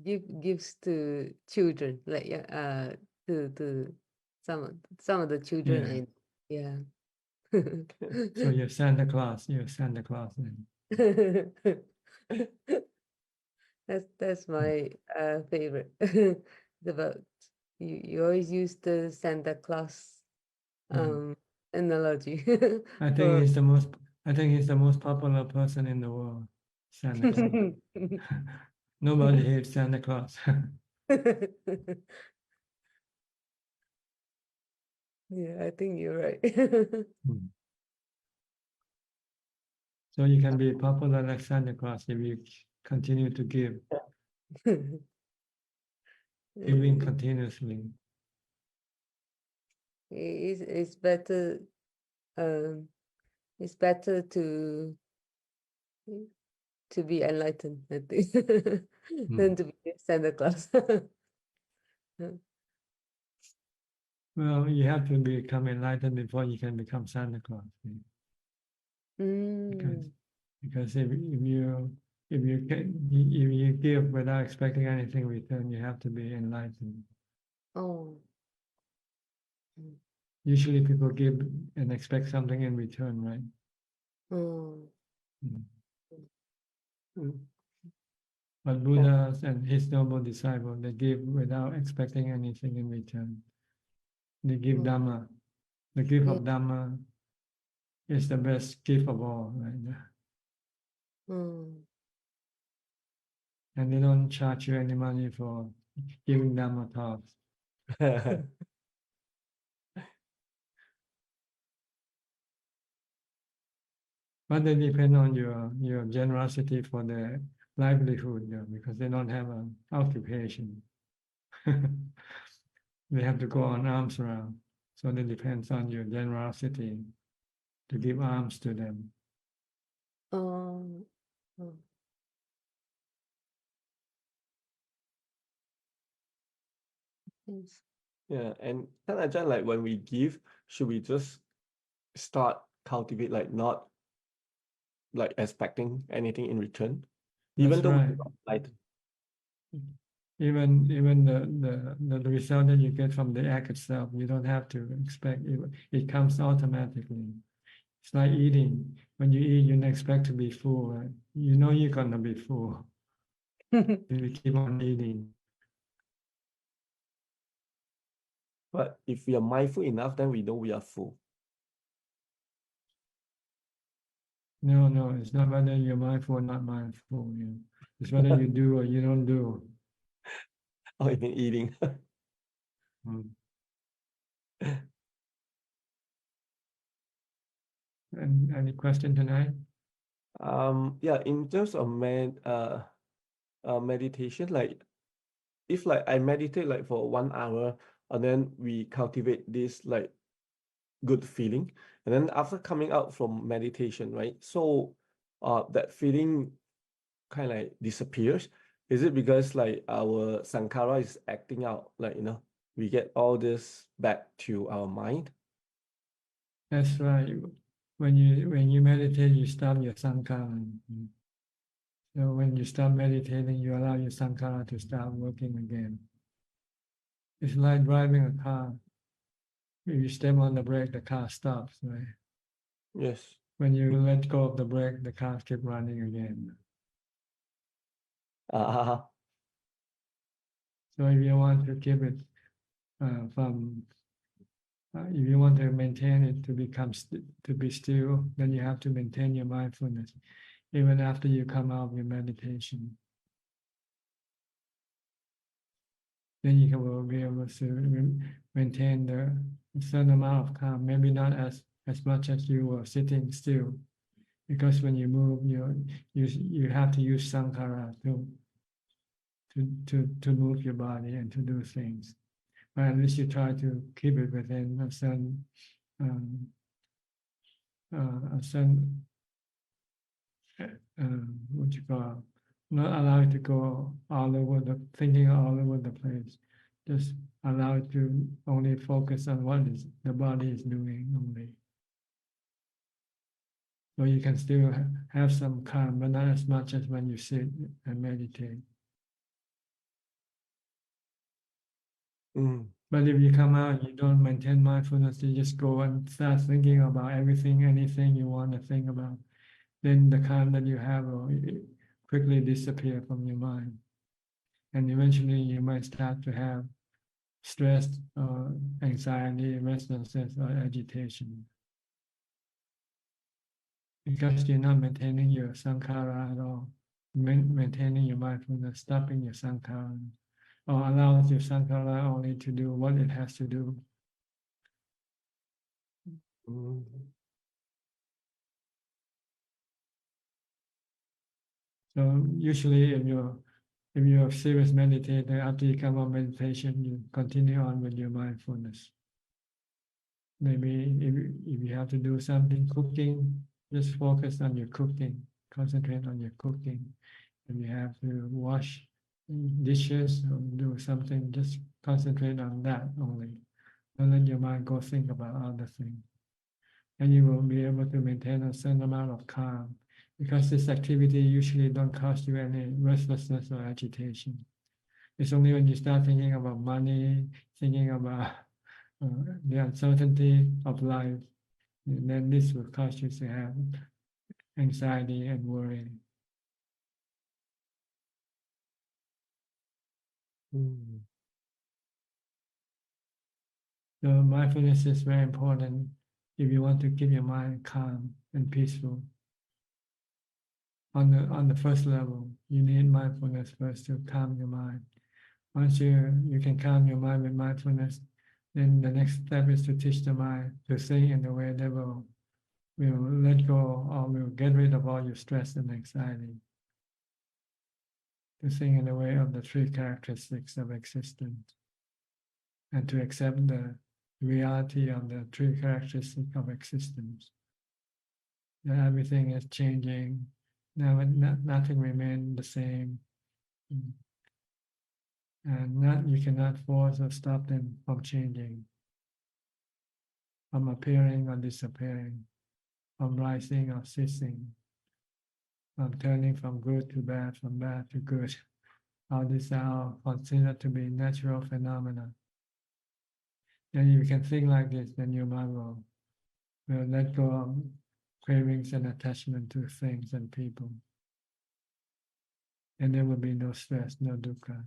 give gifts to children, like to some of the children Yeah. and So you're Santa Claus. You're Santa Claus then. That's my favorite. It's about you always use the Santa Claus analogy. I think he's the most popular person in the world. Santa Claus. Nobody hates Santa Claus. Yeah, I think you're right. So you can be popular like Santa Claus if you continue to give, giving continuously. It's better to be enlightened, I think, than to be Santa Claus. Well, you have to become enlightened before you can become Santa Claus. Because if you give without expecting anything in return, you have to be enlightened. Oh. Usually people give and expect something in return, right? But Buddha and his noble disciple, they give without expecting anything in return. They give Dhamma. The gift of Dhamma is the best gift of all, right? And they don't charge you any money for giving Dhamma talks. But they depend on your generosity for their livelihood, because they don't have an occupation. They have to go on alms round. So it depends on your generosity to give alms to them. Yeah, and then Ajahn, like when we give, should we just start cultivate like not like expecting anything in return, even That's though right. like Even the result that you get from the act itself, you don't have to expect it. It comes automatically. It's like eating. When you eat, you don't expect to be full, right? You know you're gonna be full. You keep on eating. but if we are mindful enough, then we know we are full. No, it's not whether you're mindful or not mindful. It's whether you do or you don't do. Oh, even eating. And any question tonight? Yeah, in terms of meditation, like if like I meditate like for 1 hour and then we cultivate this like good feeling, and then after coming out from meditation, right? So that feeling kind of like disappears. Is it because like our sankhara is acting out, like we get all this back to our mind? That's right. When you meditate, you stop your sankhara. So when you stop meditating, you allow your sankhara to start working again. It's like driving a car. if you step on the brake, the car stops, right? Yes. When you let go of the brake, the car keeps running again. Ah. So if you want to keep it if you want to maintain it to become to be still, then you have to maintain your mindfulness even after you come out of your meditation. Then you will be able to maintain the certain amount of calm, maybe not as much as you were sitting still, because when you move, you have to use sankhara to move your body and to do things. But at least you try to keep it within a certain what you call, not allow it to go all over the thinking all over the place. Just allow it to only focus on what is the body is doing only. So you can still have some calm, but not as much as when you sit and meditate. But if you come out, you don't maintain mindfulness, you just go and start thinking about everything, anything you want to think about, then the calm that you have will quickly disappear from your mind. And eventually you might start to have stress or anxiety, restlessness or agitation. Because you're not maintaining your sankhara at all, maintaining your mindfulness, stopping your sankhara, or allows your sankhara only to do what it has to do. So usually if you're a serious meditator, after you come out of meditation, you continue on with your mindfulness. Maybe if you have to do something, cooking, just focus on your cooking, concentrate on your cooking. If you have to wash dishes or do something, just concentrate on that only. Don't let your mind go think about other things. And you will be able to maintain a certain amount of calm, because this activity usually don't cause you any restlessness or agitation. It's only when you start thinking about money, thinking about the uncertainty of life, then this will cause you to have anxiety and worry. So mindfulness is very important if you want to keep your mind calm and peaceful. On the first level, you need mindfulness first to calm your mind. Once you can calm your mind with mindfulness, then the next step is to teach the mind to think in a way that will let go or will get rid of all your stress and anxiety. To think in a way of the three characteristics of existence, and to accept the reality of the three characteristics of existence. That everything is changing, nothing remains the same. And you cannot force or stop them from changing, from appearing or disappearing, from rising or ceasing, from turning from good to bad, from bad to good. All these are considered to be natural phenomena. And if you can think like this, then your mind will let go of cravings and attachment to things and people. And there will be no stress, no dukkha.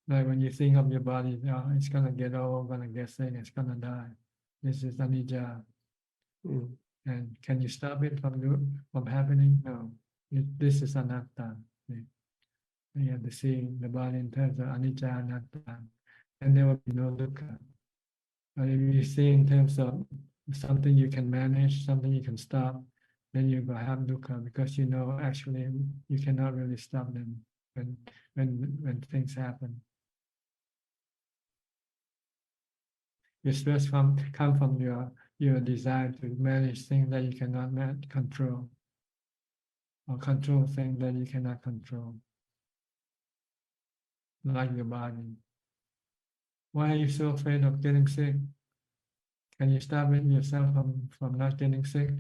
Like when you think of your body, it's going to get old, going to get sick, it's going to die. This is anicca. And can you stop it from happening? No. This is anatta. You have to see the body in terms of anicca, anatta, and there will be no dukkha. But if you see in terms of something you can manage, something you can stop, then you will have dukkha, because you know actually you cannot really stop them when things happen. Your stress come from your desire to manage things that you cannot control, or control things that you cannot control, like your body. Why are you so afraid of getting sick? Can you stop it yourself from not getting sick?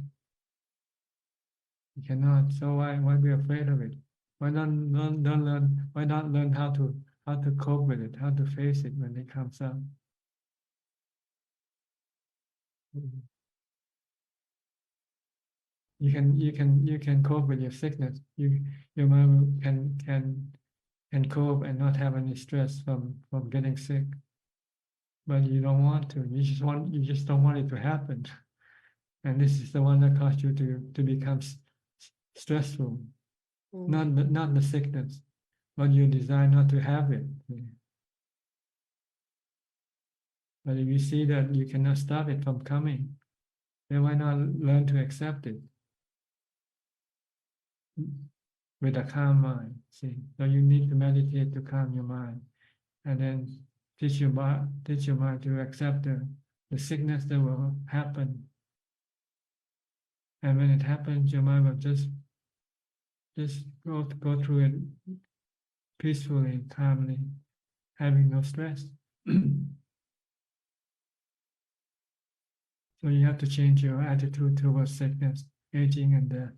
You cannot. So why be afraid of it? Why not learn how to how to cope with it, how to face it when it comes up. You can cope with your sickness. Your mind can cope and not have any stress from getting sick. But you don't want to. You just don't want it to happen. And this is the one that caused you to become stressful. Not the sickness, but you desire not to have it. But if you see that you cannot stop it from coming, then why not learn to accept it with a calm mind? See, so you need to meditate to calm your mind, and then teach your mind to accept the sickness that will happen. And when it happens, your mind will just go through it peacefully, calmly, having no stress. So you have to change your attitude towards sickness, aging, and death.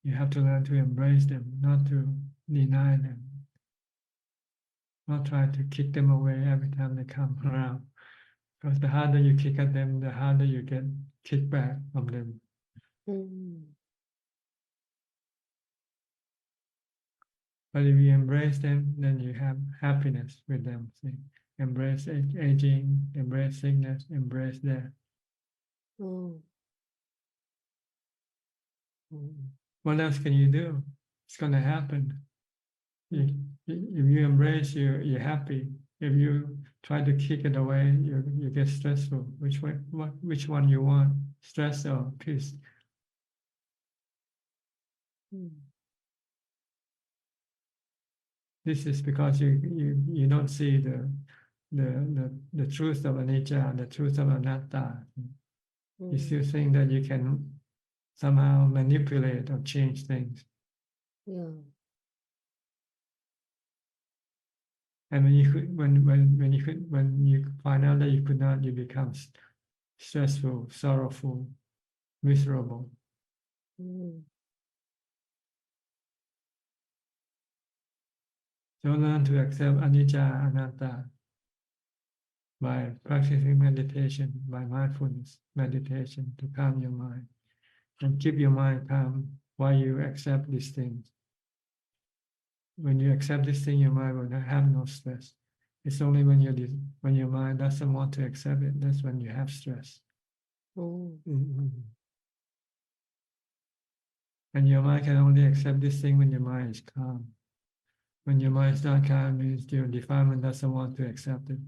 You have to learn to embrace them, not to deny them, not try to kick them away every time they come around. Because the harder you kick at them, the harder you get kickback from them. But if you embrace them, then you have happiness with them. See? Embrace aging, embrace sickness, embrace death. What else can you do? It's going to happen. If you embrace, you're happy. If you try to kick it away, you get stressful. Which one you want? Stress or peace? This is because you don't see the truth of anicca, the truth of anatta. You still think that you can somehow manipulate or change things. And when you find out that you could not, you become stressful, sorrowful, miserable. So learn to accept anicca, anatta by practicing meditation, by mindfulness meditation to calm your mind and keep your mind calm while you accept these things. When you accept this thing, your mind will have no stress. It's only when your mind doesn't want to accept it, that's when you have stress. And your mind can only accept this thing when your mind is calm. When your mind is not calm, means your defilement doesn't want to accept it.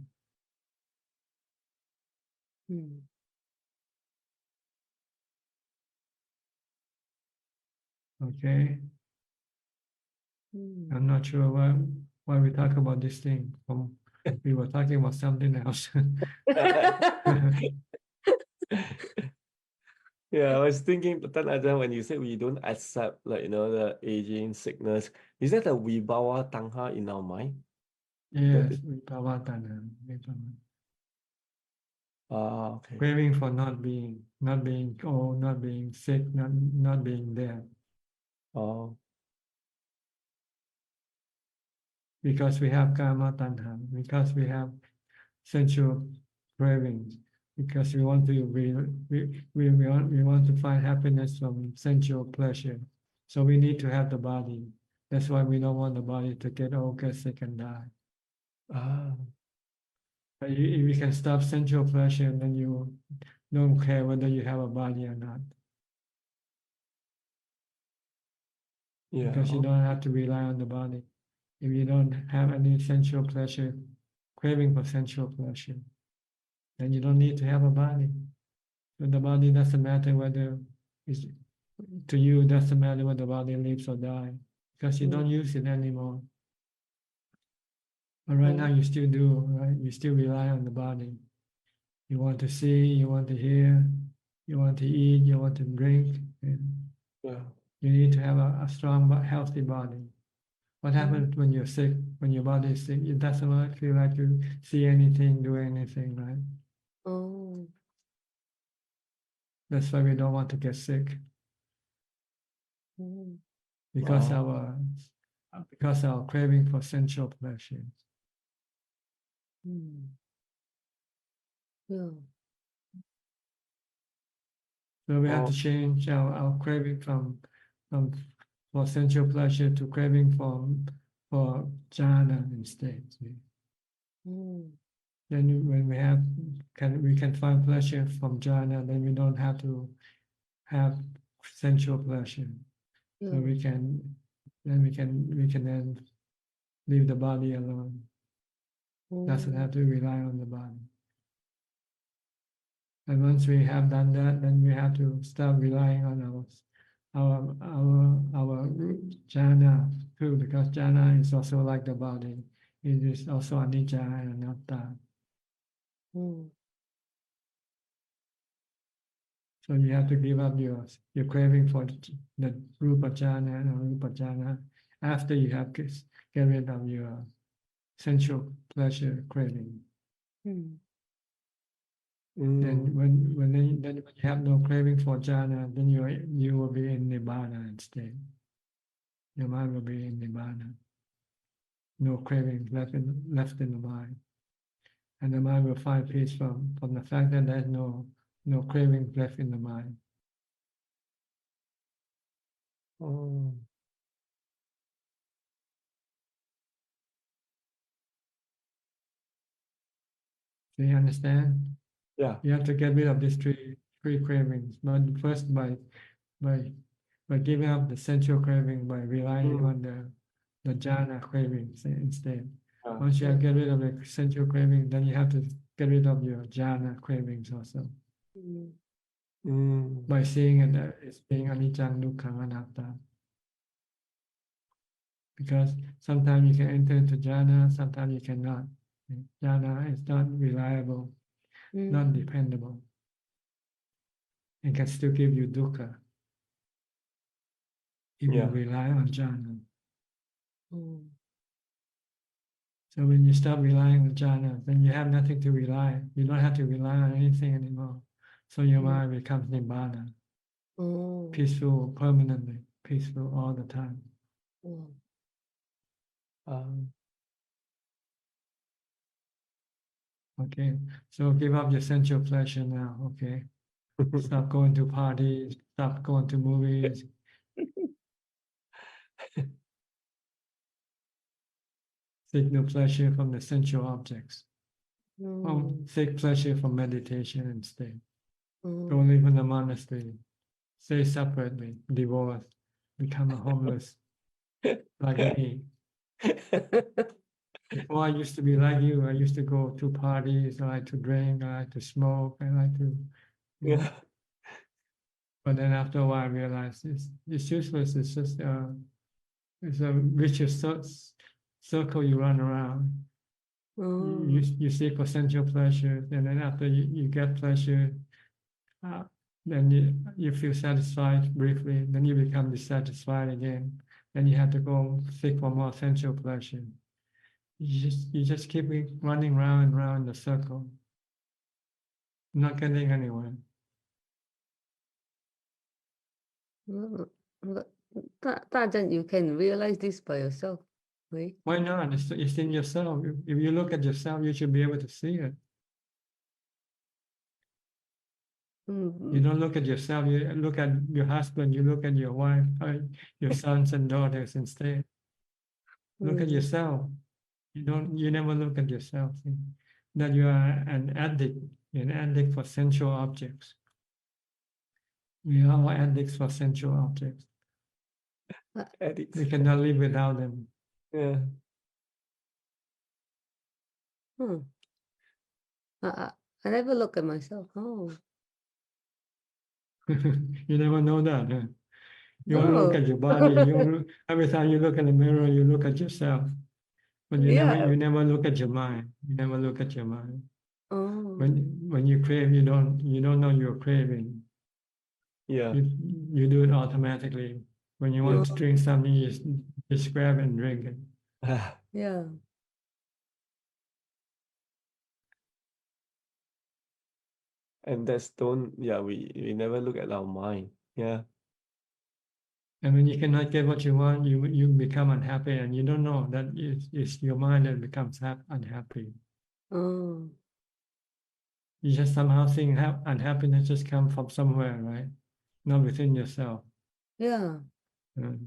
Okay? I'm not sure why we talk about this thing. We were talking about something else. Yeah, I was thinking, Tan Ajahn, when you said we don't accept, the aging, sickness, is that a vibhava tanha in our mind? Yes, vibhava tanha. Okay. Craving for not being old, not being sick, not being there. Because we have karma tanha, because we have sensual cravings, because we want to find happiness from sensual pleasure. So we need to have the body. That's why we don't want the body to get old, get sick, and die. But if you can stop sensual pleasure, then you don't care whether you have a body or not. Because you don't have to rely on the body. If you don't have any sensual pleasure, craving for sensual pleasure, then you don't need to have a body. So the body doesn't matter whether to you, it doesn't matter whether the body lives or dies, because you don't use it anymore. But right now you still do, right? You still rely on the body. You want to see, you want to hear, you want to eat, you want to drink. And you need to have a strong, healthy body. What happens when you're sick, when your body is sick? It doesn't feel like you see anything, do anything, right? That's why we don't want to get sick. Because because of our craving for sensual pleasure. Yeah. So we have Oh. to change our craving from for sensual pleasure to craving for jhana instead. See? Then when we can find pleasure from jhana, then we don't have to have sensual pleasure. So Yeah. we can then leave the body alone. Doesn't have to rely on the body. And once we have done that, then we have to stop relying on our jhana too, because jhana is also like the body. It is also anicca and anatta. So you have to give up your craving for the rupa jhana and arupa jhana after you have get rid of your sensual pleasure craving. Then when you have no craving for jhana, then you will be in nibbana instead. Your mind will be in nibbana. No craving left in the mind. And the mind will find peace from the fact that there's no craving left in the mind. Oh. Do you understand? Yeah. You have to get rid of these three cravings, but first by giving up the sensual craving, by relying on the jhana cravings instead. Once you have get rid of the sensual craving, then you have to get rid of your jhana cravings also. By seeing it as being anicca, dukkha, anatta. Because sometimes you can enter into jhana, sometimes you cannot. Jhana is not reliable, not dependable. It can still give you dukkha if you rely on jhana. So when you stop relying on jhana, then you have nothing to rely. You don't have to rely on anything anymore. So your mind becomes nibbana, peaceful permanently, peaceful all the time. Okay, so give up your sensual pleasure now, okay? Stop going to parties, stop going to movies. Seek no pleasure from the sensual objects. Seek pleasure from meditation instead. Go live in a monastery. Stay separately, divorce, become a homeless, like me. Before I used to be like you. I used to go to parties. I like to drink. I like to smoke. I like to. Yeah. But then after a while, I realized it's useless. It's just it's a vicious circle you run around. You seek for sensual pleasure, and then after you get pleasure, then you feel satisfied briefly. Then you become dissatisfied again. Then you have to go seek for more sensual pleasure. You just keep running round and round the circle, not getting anywhere. Ajahn, you can realize this by yourself, right? Why not? It's in yourself. If you look at yourself, you should be able to see it. You don't look at yourself. You look at your husband. You look at your wife, your sons and daughters instead. Look at yourself. You never look at yourself. See? That you are an addict for sensual objects. We are all addicts for sensual objects. Addicts. We cannot live without them. Yeah. I never look at myself. You never know that. Huh? You only look at your body. Every time you look in the mirror, you look at yourself. But you never look at your mind. You never look at your mind. When you crave, you don't know you're craving. Yeah. You do it automatically. When you want to drink something, you just grab and drink it. Yeah. And we never look at our mind. Yeah. And when you cannot get what you want, you become unhappy, and you don't know that it's your mind that becomes unhappy. Oh, You just somehow think unhappiness just come from somewhere, right? Not within yourself. yeah. Is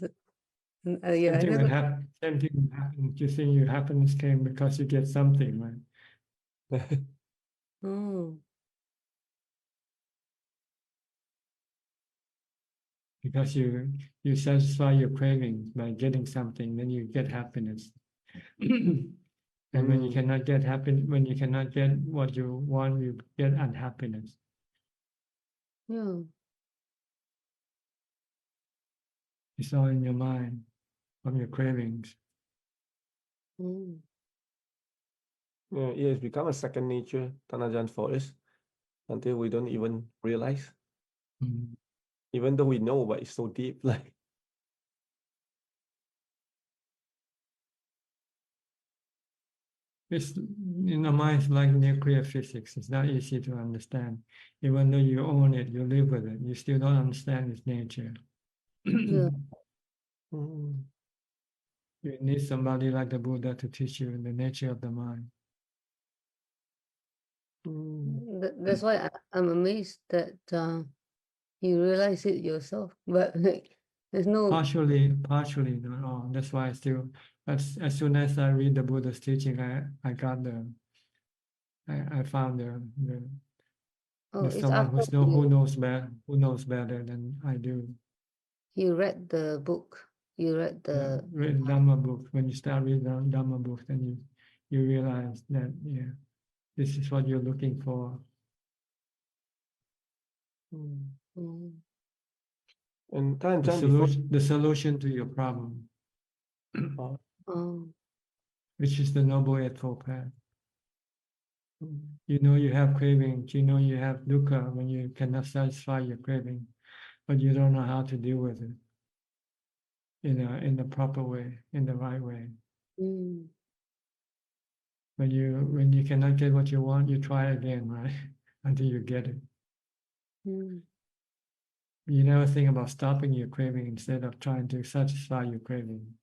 it- yeah, I Same thing never. that happen. Same thing that happens. You think your happiness came because you get something, right? Oh, Because you satisfy your cravings by getting something, then you get happiness. And when you cannot get when you cannot get what you want, you get unhappiness. yeah. It's all in your mind from your cravings. Mm. Yeah, it has become a second nature, Tanajan, for us, until we don't even realize. Even though we know, but it's so deep, like. It's in the mind, it's like nuclear physics. It's not easy to understand. Even though you own it, you live with it, you still don't understand its nature. Yeah. You need somebody like the Buddha to teach you the nature of the mind. That's why I'm amazed that you realize it yourself, but there's no. Partially, not all. That's why I still, as soon as I read the Buddha's teaching, I got I found Oh, there's it's someone after who knows better than I do. you read the book. You read the. Read Dhamma book. When you start reading Dhamma book, then you realize that this is what you're looking for. And the solution to your problem, which is the Noble Eightfold Path. You know you have cravings, you know you have dukkha when you cannot satisfy your craving, but you don't know how to deal with it in the proper way, in the right way. When you cannot get what you want, you try again, right? Until you get it. You never think about stopping your craving instead of trying to satisfy your craving.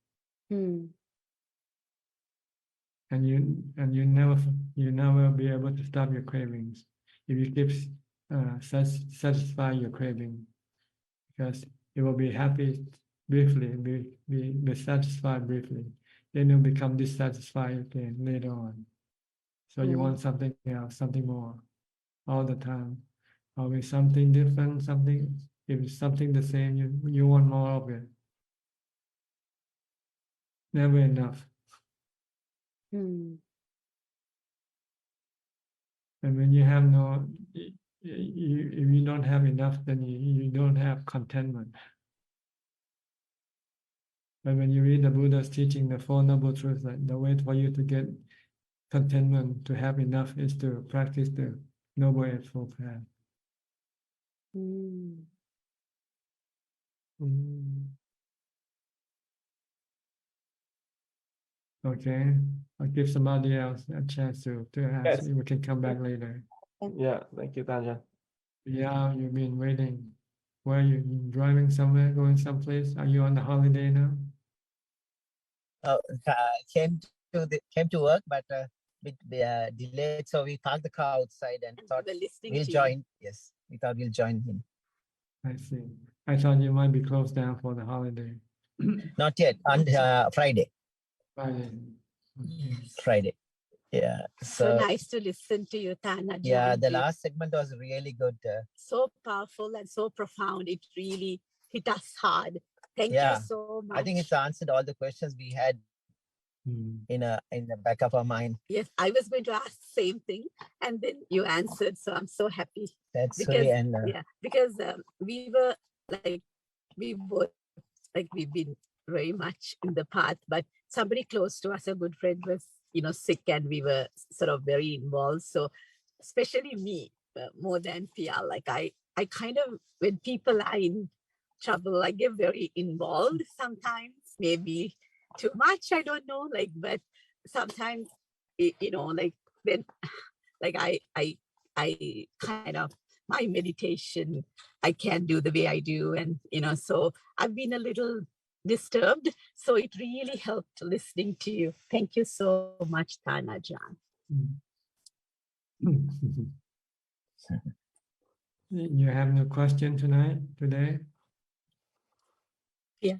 And you never be able to stop your cravings if you keep satisfying your craving, because you will be happy briefly, be satisfied briefly, then you'll become dissatisfied again later on. So you want something else, something more, all the time. Always something different, something. If it's something the same, you want more of it. Never enough. And when you have if you don't have enough, then you don't have contentment. But when you read the Buddha's teaching, the Four Noble Truths, the way for you to get contentment, to have enough, is to practice the Noble Eightfold Path. Okay, I'll give somebody else a chance to ask. Yes. We can come back later. Yeah, thank you, Tanajan. Yeah, you've been waiting. Where are you? You driving somewhere, going someplace? Are you on the holiday now? Came to work, but bit delayed, so we parked the car outside and thought we'll join. Yes, we thought we'll join him. I see. I thought you might be closed down for the holiday. Not yet. On Friday. Friday. Friday. Yeah. So nice to listen to you, Tanajan. Yeah, the last segment was really good. So powerful and so profound. It really hit us hard. Thank you so much. I think it's answered all the questions we had in the back of our mind. Yes, I was going to ask the same thing, and then you answered. So I'm so happy. That's because, and because we were we both we've been very much in the path, but somebody close to us, a good friend, was sick, and we were sort of very involved. So especially me, more than Pia, I kind of, when people are in trouble, I get very involved sometimes, maybe too much, I don't know, but sometimes when I I kind of, my meditation, I can't do the way I do. And, so I've been a little disturbed. So it really helped listening to you. Thank you so much, Ajahn. You have no question today? Yeah.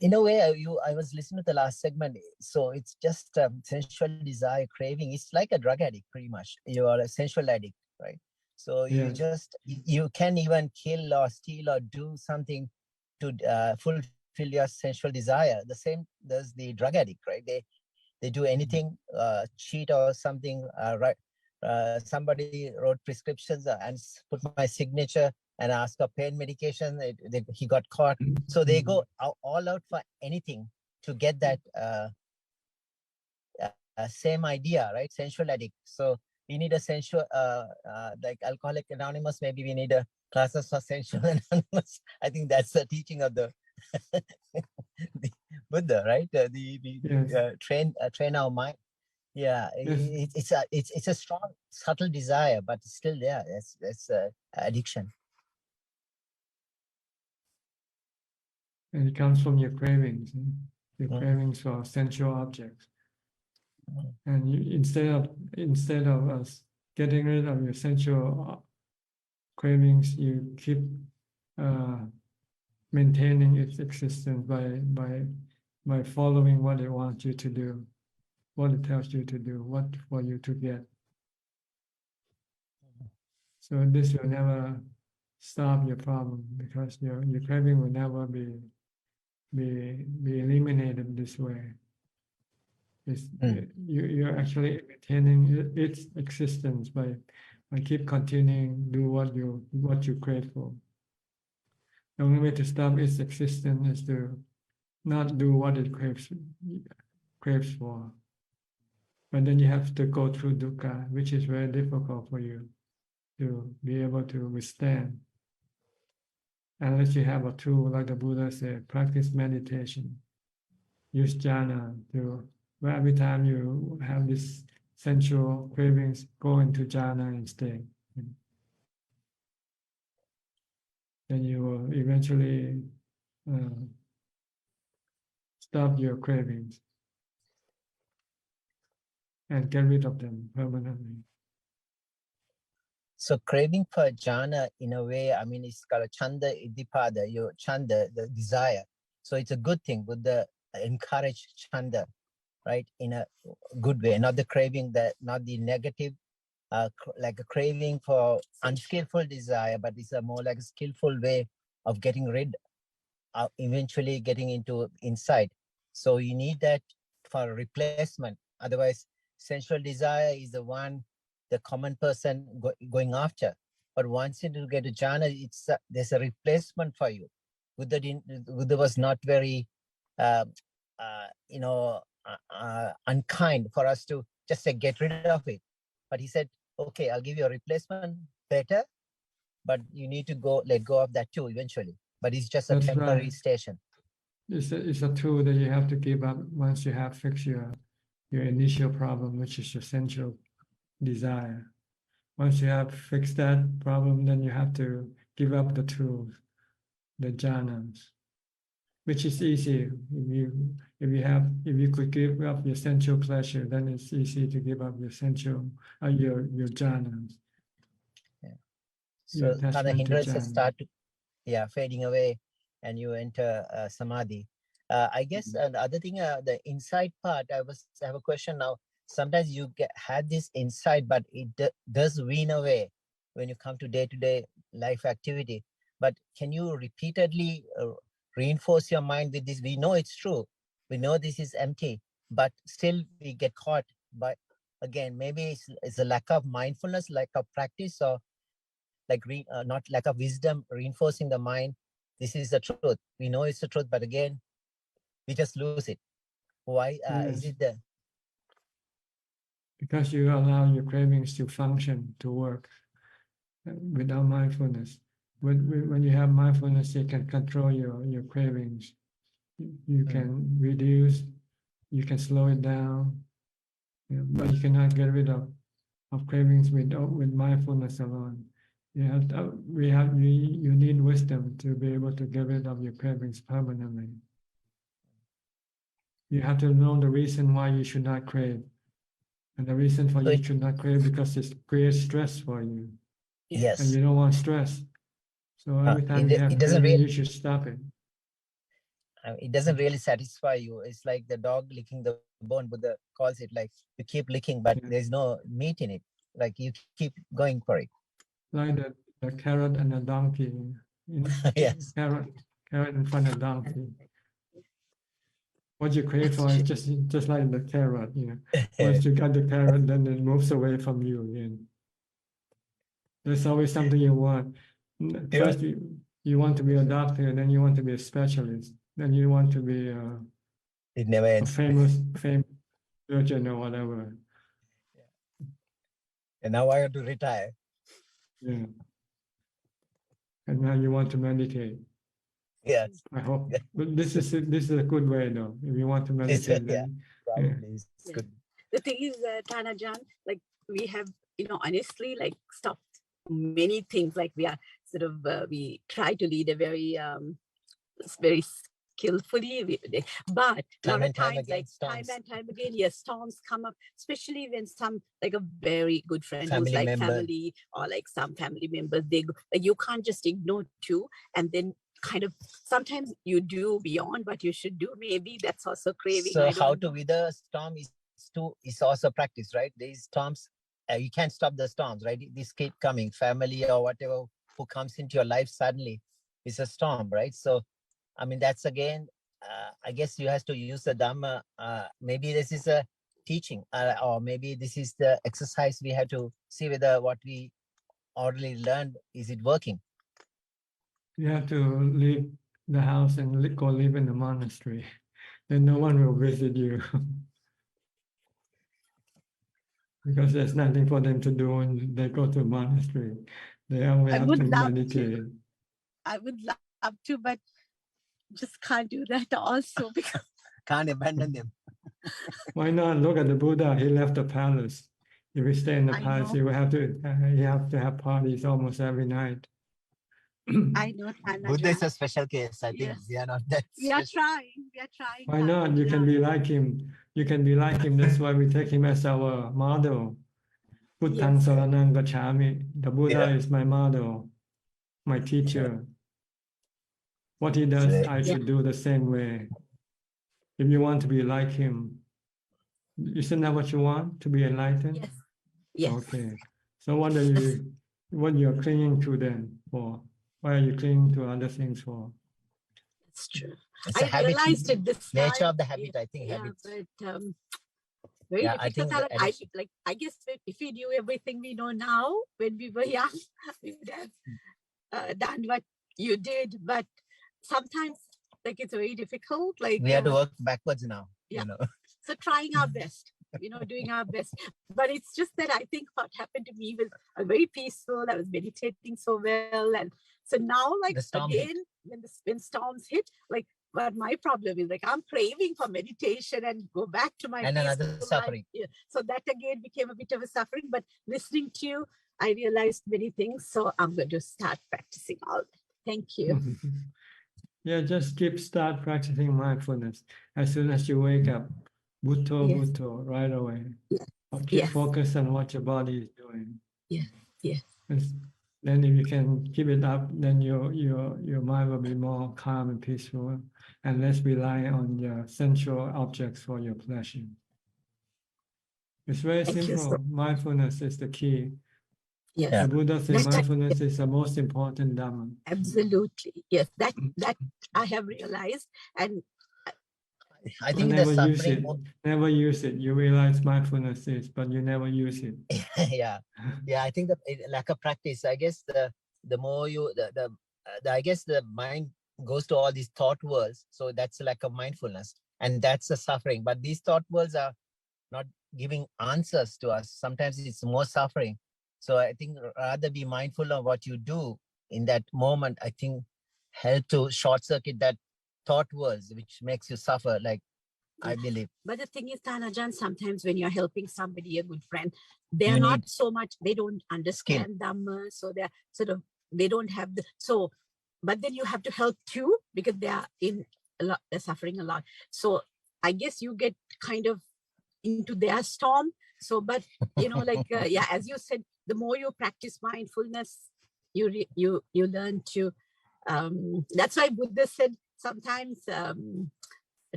In a way, I was listening to the last segment. So it's just sensual desire, craving. It's like a drug addict, pretty much. You are a sensual addict, right? So you can even kill or steal or do something to fulfill your sensual desire. The same does the drug addict, right? They do anything, cheat or something, right? Somebody wrote prescriptions and put my signature and ask for pain medication. He got caught. So they go all out for anything to get that same idea, right? Sensual addict. So we need a sensual, like Alcoholic Anonymous. Maybe we need a classes for sensual anonymous. I think that's the teaching of the, the Buddha, right? Train our mind. Yeah, it's a strong, subtle desire, but it's still there. It's addiction. And it comes from your cravings, your cravings for sensual objects. And instead of us getting rid of your sensual cravings, you keep maintaining its existence by following what it wants you to do, what it tells you to do, what for you to get. So this will never stop your problem, because your craving will never be eliminated this way. You're actually maintaining its existence by keep continuing do what you crave for. The only way to stop its existence is to not do what it craves for. But then you have to go through dukkha, which is very difficult for you to be able to withstand. Unless you have a tool, like the Buddha said, practice meditation. Use jhana to, where every time you have this sensual cravings, go into jhana and stay. Then you will eventually stop your cravings and get rid of them permanently. So craving for jhana, in a way, I mean, it's called a chanda iddhipada, your chanda, the desire. So it's a good thing. Buddha encourage chanda, right, in a good way, not the craving, not the negative, like a craving for unskillful desire, but it's a more like a skillful way of getting rid of, eventually getting into inside. So you need that for replacement. Otherwise, sensual desire is the one the common person going after. But once you get to jhana, there's a replacement for you. Buddha was not very, unkind for us to just say, get rid of it. But he said, okay, I'll give you a replacement better, but you need to let go of that too eventually. But it's just a temporary station. It's a tool that you have to give up once you have fixed your initial problem, which is your sensual desire. Once you have fixed that problem, then you have to give up the tools, the jhanas, which is easy. If you could give up your sensual pleasure, then it's easy to give up your sensual your jhanas. Yeah. So kind of hindrances start fading away, and you enter samadhi. I guess the other thing, the inside part, I have a question now. Sometimes you had this insight, but it does wean away when you come to day-to-day life activity. But can you repeatedly reinforce your mind with this? We know it's true. We know this is empty, but still we get caught by, again, maybe it's a lack of mindfulness, lack of practice, or like not lack of wisdom, reinforcing the mind. This is the truth. We know it's the truth, but again, we just lose it. Why is it there? Because you allow your cravings to function, to work without mindfulness. When you have mindfulness, you can control your cravings. You can reduce, you can slow it down, but you cannot get rid of of cravings with mindfulness alone. You have to, you need wisdom to be able to get rid of your cravings permanently. You have to know the reason why you should not crave. And the reason for you should not crave because it creates stress for you. Yes. And you don't want stress. So every time you have doesn't craving, really, you should stop it. it doesn't really satisfy you. It's like the dog licking the bone. Buddha calls it like you keep licking, but there's no meat in it. Like you keep going for it. Like the carrot and the donkey. Yes. Carrot in front of donkey. What you crave for is just like the carrot, you know. Once you got the carrot, then it moves away from you again. There's always something you want. First, you want to be a doctor, then you want to be a specialist, then you want to be it never ends. a famous surgeon or whatever. And now I have to retire. Yeah. And now you want to meditate. Yes. I hope. But this is a good way though. If you want to meditate, probably it's good. The thing is, Tanajan, like we have, honestly, like stopped many things. Like we are sort of, we try to lead a very, very skillfully, but time lot and of time times, again, like storms. time and time again, yes, storms come up, especially when some, like a very good friend Family who's like member. family or like some family members, they go, like you can't just ignore too, and then kind of sometimes you do beyond what you should do. Maybe that's also craving. So I how don't to know. wither storm is also practice, right? These storms, you can't stop the storms, right? These keep coming. Family or whatever who comes into your life suddenly is a storm, right? So, I mean, that's again, I guess you have to use the Dhamma. Maybe this is a teaching, or maybe this is the exercise we have to see whether what we already learned, is it working? You have to leave the house and go live in the monastery. Then no one will visit you. Because there's nothing for them to do when they go to a monastery. They only I have would to love meditate. to. I would love to, but just can't do that also because Can't abandon them. Why not? Look at the Buddha. He left the palace. If you stay in the I palace, know. you have to have parties almost every night. I know, Buddha is Tanajan. a special case. I think Yes. we are not that We are special. trying. We are trying. Why not? You can be like him. You can be like him. That's why we take him as our model. Buddhang Yes. saranang gacchami. The Buddha Yeah. is my model, my teacher. What he does, I should do the same way. If you want to be like him, isn't that what you want? To be enlightened? Yes. Yes. Okay. So what you're clinging to then for? Why are you clinging to other things for? It's true. It's a I habit. realized it this Nature time. of the habit, I think. Yeah, Habits. but very Yeah, I difficult. think the I guess if we knew everything we know now when we were young, we would have done what you did. But sometimes, like it's very difficult. Like We have to work backwards now. Yeah. You know. So trying our best, doing our best. But it's just that I think what happened to me was very peaceful. I was meditating so well. And so now, like The storm again, when storms hit, like what my problem is, like I'm craving for meditation and go back to my And another peaceful life. suffering. Yeah. So that again became a bit of a suffering. But listening to you, I realized many things. So I'm going to start practicing all that. Thank you. Yeah, just start practicing mindfulness. As soon as you wake up, Bhutto, Yes. Bhutto, right away. Yes. Or keep Yes. focus on what your body is doing. Yes. Yes. Then if you can keep it up, then your mind will be more calm and peaceful and less rely on your sensual objects for your pleasure. It's very Thank you, simple. sir. Mindfulness is the key. Yes. The Buddha said That- mindfulness is the most important Dhamma. Absolutely. Yes. That I have realized. And I But think the never use suffering. it. Never use it. You realize mindfulness is, but you never use it. Yeah, I think the lack of practice. I guess the more you I guess the mind goes to all these thought worlds. So that's a lack of mindfulness, and that's the suffering. But these thought worlds are not giving answers to us. Sometimes it's more suffering. So I think rather be mindful of what you do in that moment. I think help to short circuit that thought worlds, which makes you suffer. Like I believe. But the thing is, Tanajan, sometimes when you're helping somebody, a good friend, they're You not need so much, they don't understand Dhamma, so they're sort of, they don't have the, so, but then you have to help too, because they are in a lot, they're suffering a lot. So I guess you get kind of into their storm. So, but you know, like, yeah, as you said, the more you practice mindfulness, you learn to, that's why Buddha said sometimes,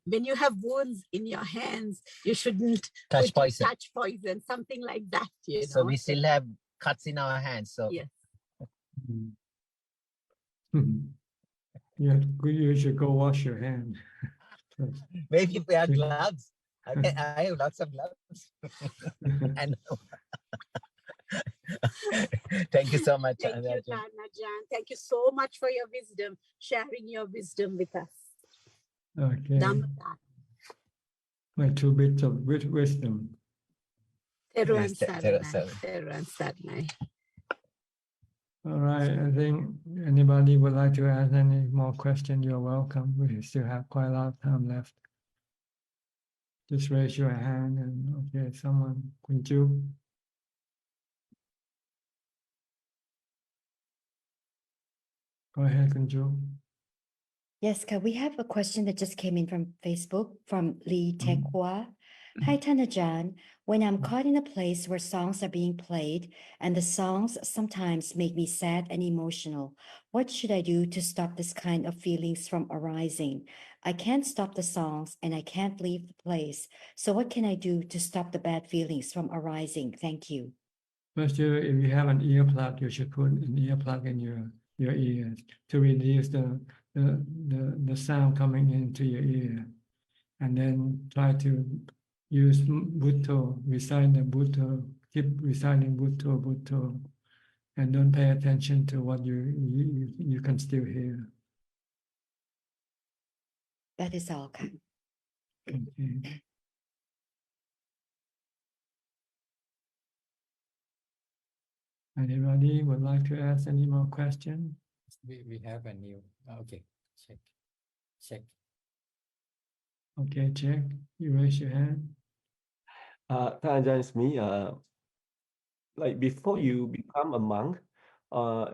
when you have wounds in your hands, you shouldn't touch poison. touch poison, something like that. You know? So we still have cuts in our hands. So yes. Yeah, you should go wash your hand. maybe we have gloves. I have lots of gloves. I know. Thank you so much. Thank you, Tanajan. Thank you so much for your wisdom, sharing your wisdom with us. Okay. Dhamma. My 2 bits of wisdom. Teruan Sarnai. All right, I think anybody would like to ask any more questions, you're welcome. We still have quite a lot of time left. Just raise your hand and okay, someone, Kunju. Go ahead, Kunju. Yes, we have a question that just came in from Facebook from Lee Tekwa. Hi, Tanajan. When I'm caught in a place where songs are being played and the songs sometimes make me sad and emotional, what should I do to stop this kind of feelings from arising? I can't stop the songs and I can't leave the place. So what can I do to stop the bad feelings from arising? Thank you. First, if you have an earplug, you should put an earplug in your ears to reduce the sound coming into your ear. And then try to use Bhutto, recite the Bhutto, keep reciting Bhutto, and don't pay attention to what you can still hear. That is all. Okay. Anybody would like to ask any more questions? We have a new, okay, check. Okay, check. You raise your hand. Tanajan, it's me. Like before you become a monk,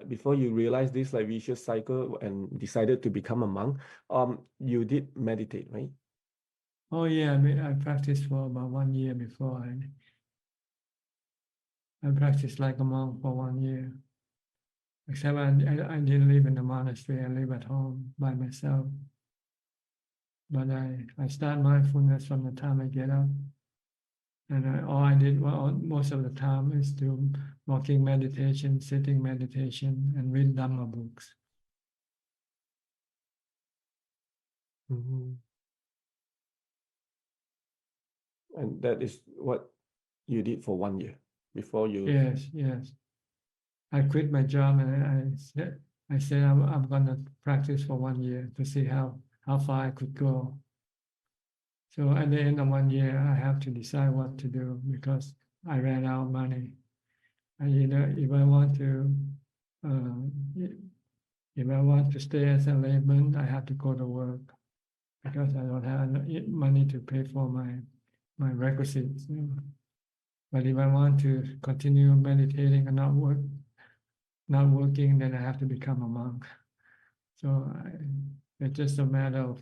before you realize this like vicious cycle and decided to become a monk, you did meditate, right? Oh yeah, I practiced for about 1 year before. I practiced like a monk for 1 year. Except I didn't live in the monastery. I live at home by myself. But I start mindfulness from the time I get up. And all I did most of the time is do walking meditation, sitting meditation, and read Dhamma books. Mm-hmm. And that is what you did for 1 year before you. Yes. I quit my job and I said I'm gonna practice for 1 year to see how far I could go. So at the end of 1 year, I have to decide what to do because I ran out of money. If I want to stay as a layman, I have to go to work because I don't have money to pay for my requisites. But if I want to continue meditating and not working, then I have to become a monk. So it's just a matter of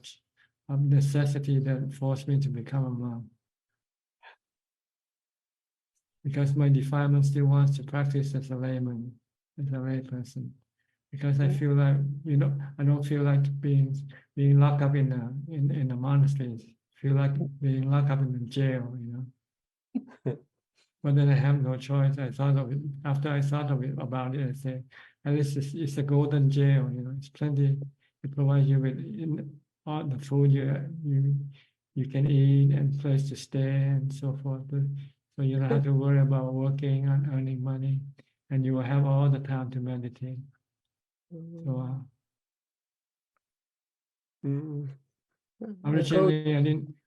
necessity that forced me to become a monk. Because my defilement still wants to practice as a layman, as a lay person. Because I feel like, I don't feel like being locked up in the monasteries. I feel like being locked up in the jail, But then I have no choice. After I thought about it, I say, at least it's a golden jail, it's plenty. It provides you with all the food you can eat and place to stay and so forth. So you don't have to worry about working and earning money, and you will have all the time to meditate. So originally,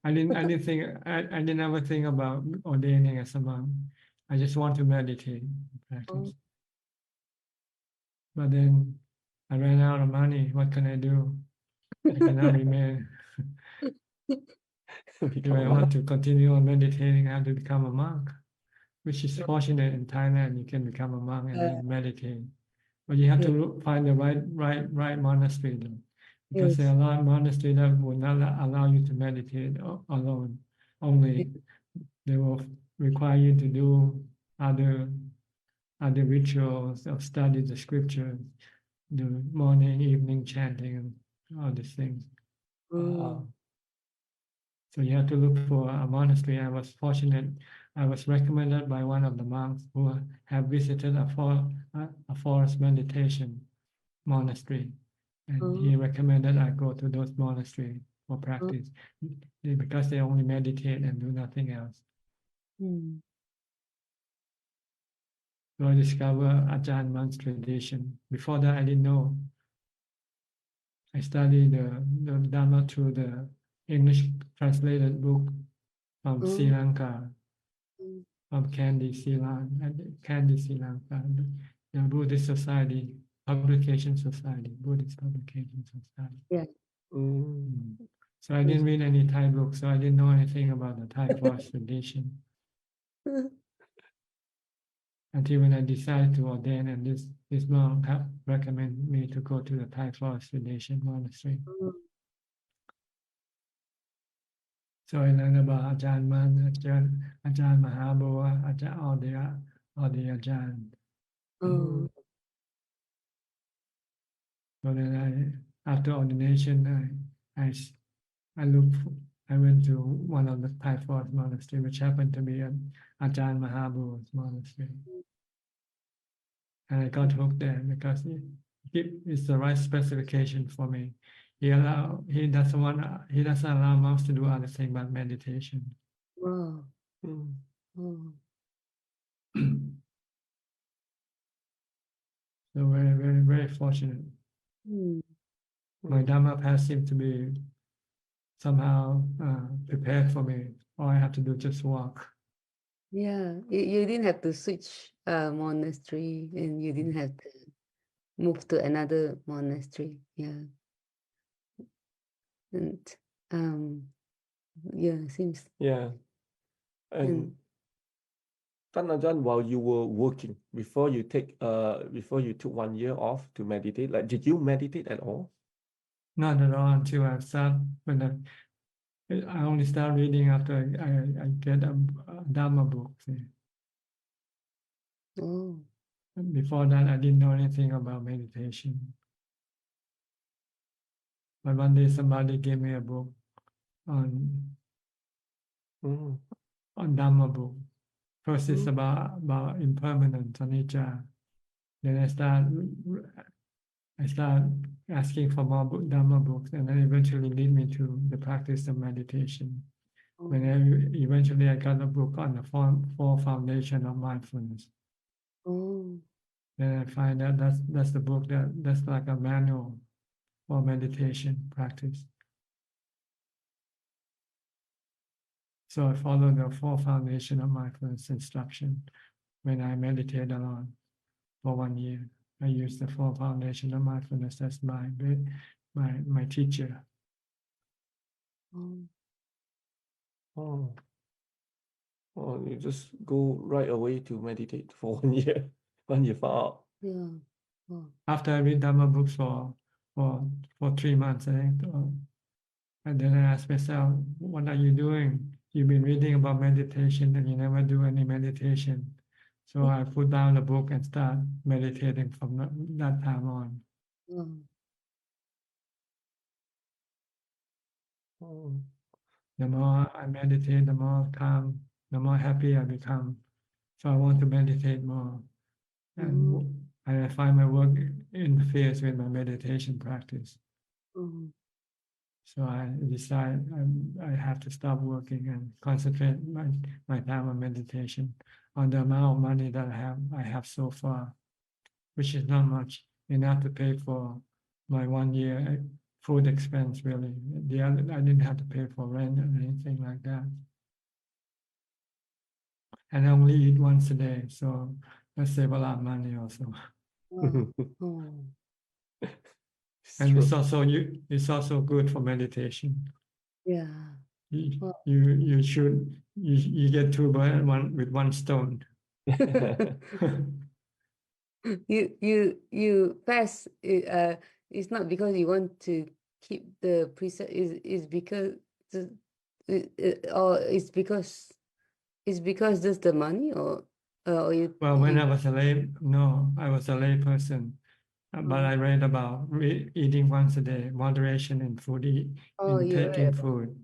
I didn't ever think about ordaining as a monk. I just want to meditate and practice. But then I ran out of money. What can I do? I cannot remain. If become I a want monk. to continue on meditating, I have to become a monk, which is fortunate in Thailand. You can become a monk and then meditate, but you have to find the right monastery, though, because there are a lot of monasteries that will not allow you to meditate alone. Only they will require you to do other rituals of study the scripture, the morning, evening chanting, and all these things. So you have to look for a monastery. I was fortunate. I was recommended by one of the monks who have visited a forest meditation monastery, and he recommended I go to those monasteries for practice because they only meditate and do nothing else. So I discovered Ajahn Mun's tradition. Before that, I didn't know. I studied the Dhamma through the English translated book from Sri Lanka, from Kandy, Sri Lanka, the Buddhist Society, Publication Society, Buddhist Publication Society. Yeah. So I didn't read any Thai books, so I didn't know anything about the Thai forest tradition. Until when I decided to ordain, and this monk recommended me to go to the Thai forest tradition monastery. So I learned about Ajahn Mun, Ajahn Mahaboa, all the Ajahn. So then after ordination, I went to one of the Thai forest monastery, which happened to be Ajahn Mahaboa's monastery. And I got hooked there because it's the right specification for me. He doesn't allow monks to do other things but meditation. Wow. So very, very, very fortunate. My Dhamma path seemed to be somehow prepared for me. All I have to do is just walk. Yeah, you didn't have to switch monastery, and you didn't have to move to another monastery. Yeah. And yeah, seems. Yeah. And Ajahn, while you were working, before you took 1 year off to meditate, like did you meditate at all? Not at all until I only start reading after I get a Dhamma book. See. Before that, I didn't know anything about meditation. But one day somebody gave me a book on Dhamma book. First it's about impermanence, anicca. Then I start asking for more Dhamma books, and then eventually lead me to the practice of meditation. When eventually I got a book on the four foundation of mindfulness. Then I find that that's the book that's like a manual for meditation practice. So I follow the four foundation of mindfulness instruction when I meditate alone for 1 year. I use the four foundation of mindfulness as my teacher. You just go right away to meditate for 1 year, 1 year far out. Yeah. After I read Dhamma books for 3 months, I think, and then I asked myself, what are you doing? You've been reading about meditation and you never do any meditation. So I put down the book and start meditating from that time on. The more I meditate, the more calm, the more happy I become. So I want to meditate more. And I find my work interferes with my meditation practice. So I decide I have to stop working and concentrate my time on meditation, on the amount of money that I have so far, which is not much, enough to pay for my 1 year food expense, really. I didn't have to pay for rent or anything like that. And I only eat once a day, so I save a lot of money also. And it's also good for meditation. Yeah. You should you get two birds with one stone. You fast. It's not because you want to keep the precept. Is because or it's because just the money or you. Well, when I was a lay, no, I was a lay person, but I read about eating once a day, moderation in food, in you read taking about- food.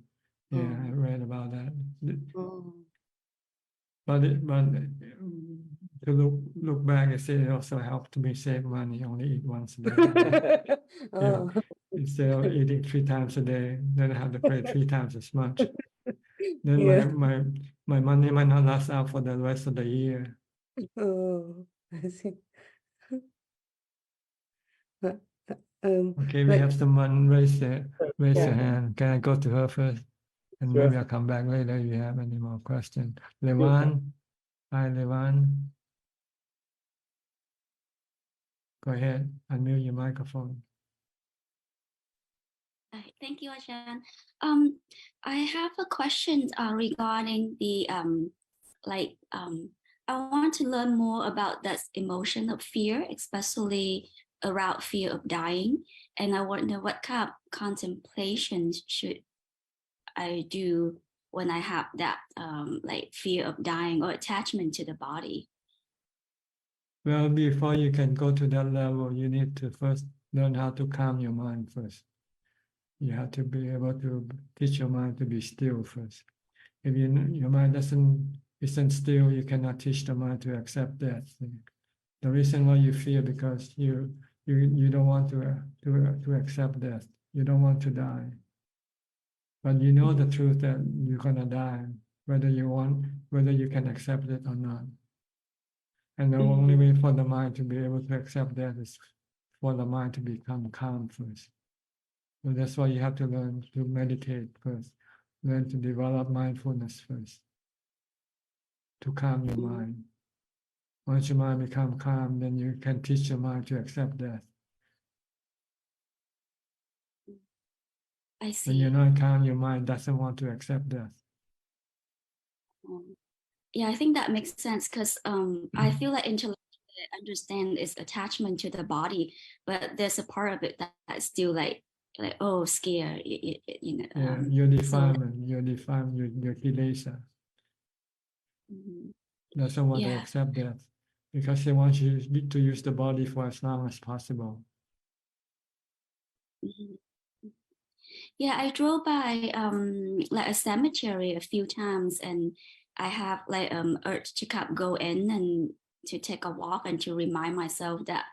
Yeah, I read about that. Oh. But to look back, it also helped me save money. Only eat once a day. Oh. Instead of eating 3 times a day, then I have to pay 3 times as much. Then Yeah. my money might not last out for the rest of the year. Oh, I see. Okay, we like- have someone raise their Yeah. hand. Can I go to her first? And Sure. maybe I'll come back later if you have any more questions. Levan, hi Levan. Go ahead, unmute your microphone. Thank you, Ajahn. I have a question regarding the I want to learn more about that emotion of fear, especially around fear of dying. And I wonder what kind of contemplations should I do when I have that like fear of dying or attachment to the body. Well, before you can go to that level, you need to first learn how to calm your mind first. You have to be able to teach your mind to be still first. If your mind isn't still, you cannot teach the mind to accept death. The reason why you fear because you don't want to accept death. You don't want to die. But you know the truth that you're gonna die, whether you can accept it or not. And the only way for the mind to be able to accept that is for the mind to become calm first. So that's why you have to learn to meditate first, learn to develop mindfulness first, to calm your mind. Once your mind becomes calm, then you can teach your mind to accept death. I see. When you're not calm, your mind doesn't want to accept death. Yeah, I think that makes sense because I feel like intellectually I understand is attachment to the body, but there's a part of it that's still like oh scared, you know. Yeah, your defilement, your kilesa. Doesn't want to Yeah. accept death because they want you to use the body for as long as possible. Yeah, I drove by like a cemetery a few times, and I have like urge to go in and to take a walk and to remind myself that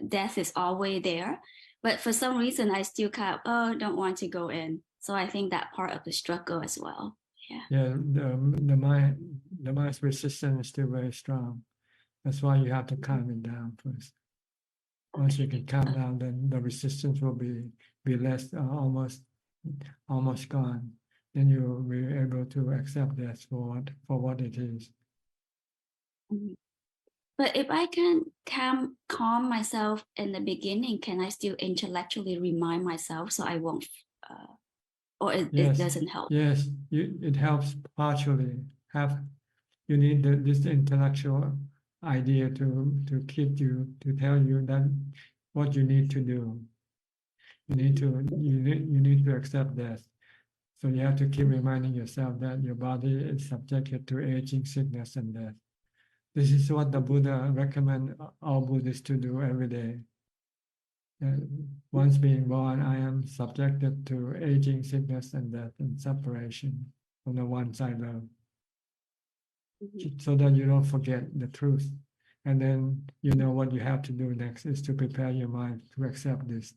death is always there. But for some reason, I still don't want to go in. So I think that part of the struggle as well. Yeah. Yeah, the mind's resistance is still very strong. That's why you have to calm it down first. Once you can calm down, then the resistance will be less, almost gone. Then you will be able to accept death for what it is. But if I can calm myself in the beginning, can I still intellectually remind myself so I won't, or it doesn't help? Yes, it helps partially. You need this intellectual idea to keep you, to tell you that what you need to do. You need to accept death. So you have to keep reminding yourself that your body is subjected to aging, sickness, and death. This is what the Buddha recommends all Buddhists to do every day. Once being born, I am subjected to aging, sickness, and death, and separation from the ones I love. So that you don't forget the truth. And then you know what you have to do next is to prepare your mind to accept this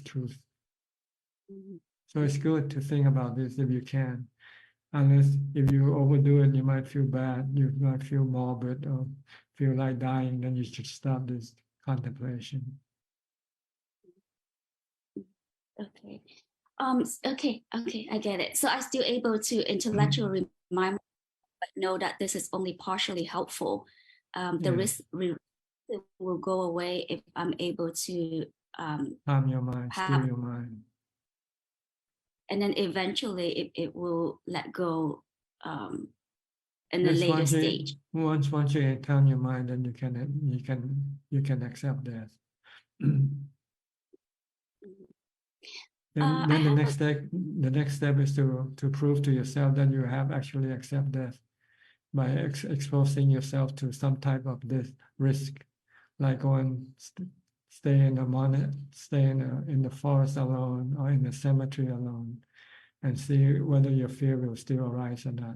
truth. So it's good to think about this if you can. Unless if you overdo it, you might feel bad, you might feel morbid or feel like dying, then you should stop this contemplation. Okay. Okay, I get it. So I'm still able to intellectually remind myself, but know that this is only partially helpful. The risk will go away if I'm able to calm your mind, still your mind. and then eventually it will let go in a Yes, later stage. Once you calm your mind, then you can accept that. Then I the have next step is to prove to yourself that you have actually accepted death by exposing yourself to some type of this risk, like stay in the forest alone or in the cemetery alone, and see whether your fear will still arise or not.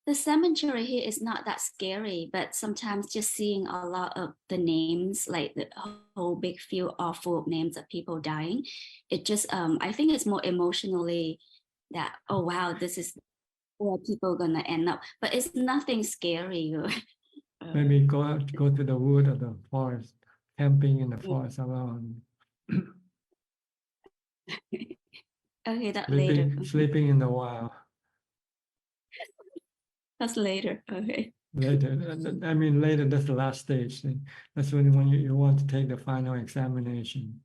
The cemetery here is not that scary, but sometimes just seeing a lot of the names, like the whole big field are full of names of people dying, it just I think it's more emotionally that, oh wow, this is where people are gonna end up, but it's nothing scary. Maybe go to the wood or the forest, camping in the forest alone. Okay, that later. Sleeping in the wild. That's later. Okay. Later, I mean later. That's the last stage. That's when you want to take the final examination.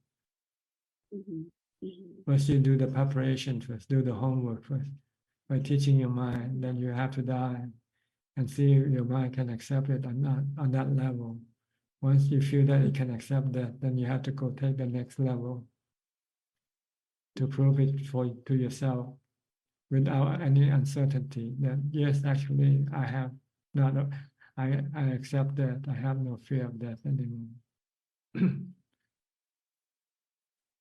First, you do the preparation first. Do the homework first. By teaching your mind that you have to die, and see if your mind can accept it or not on that level. Once you feel that it can accept that, then you have to go take the next level to prove it to yourself without any uncertainty that yes, actually I have not, I accept that, I have no fear of death anymore.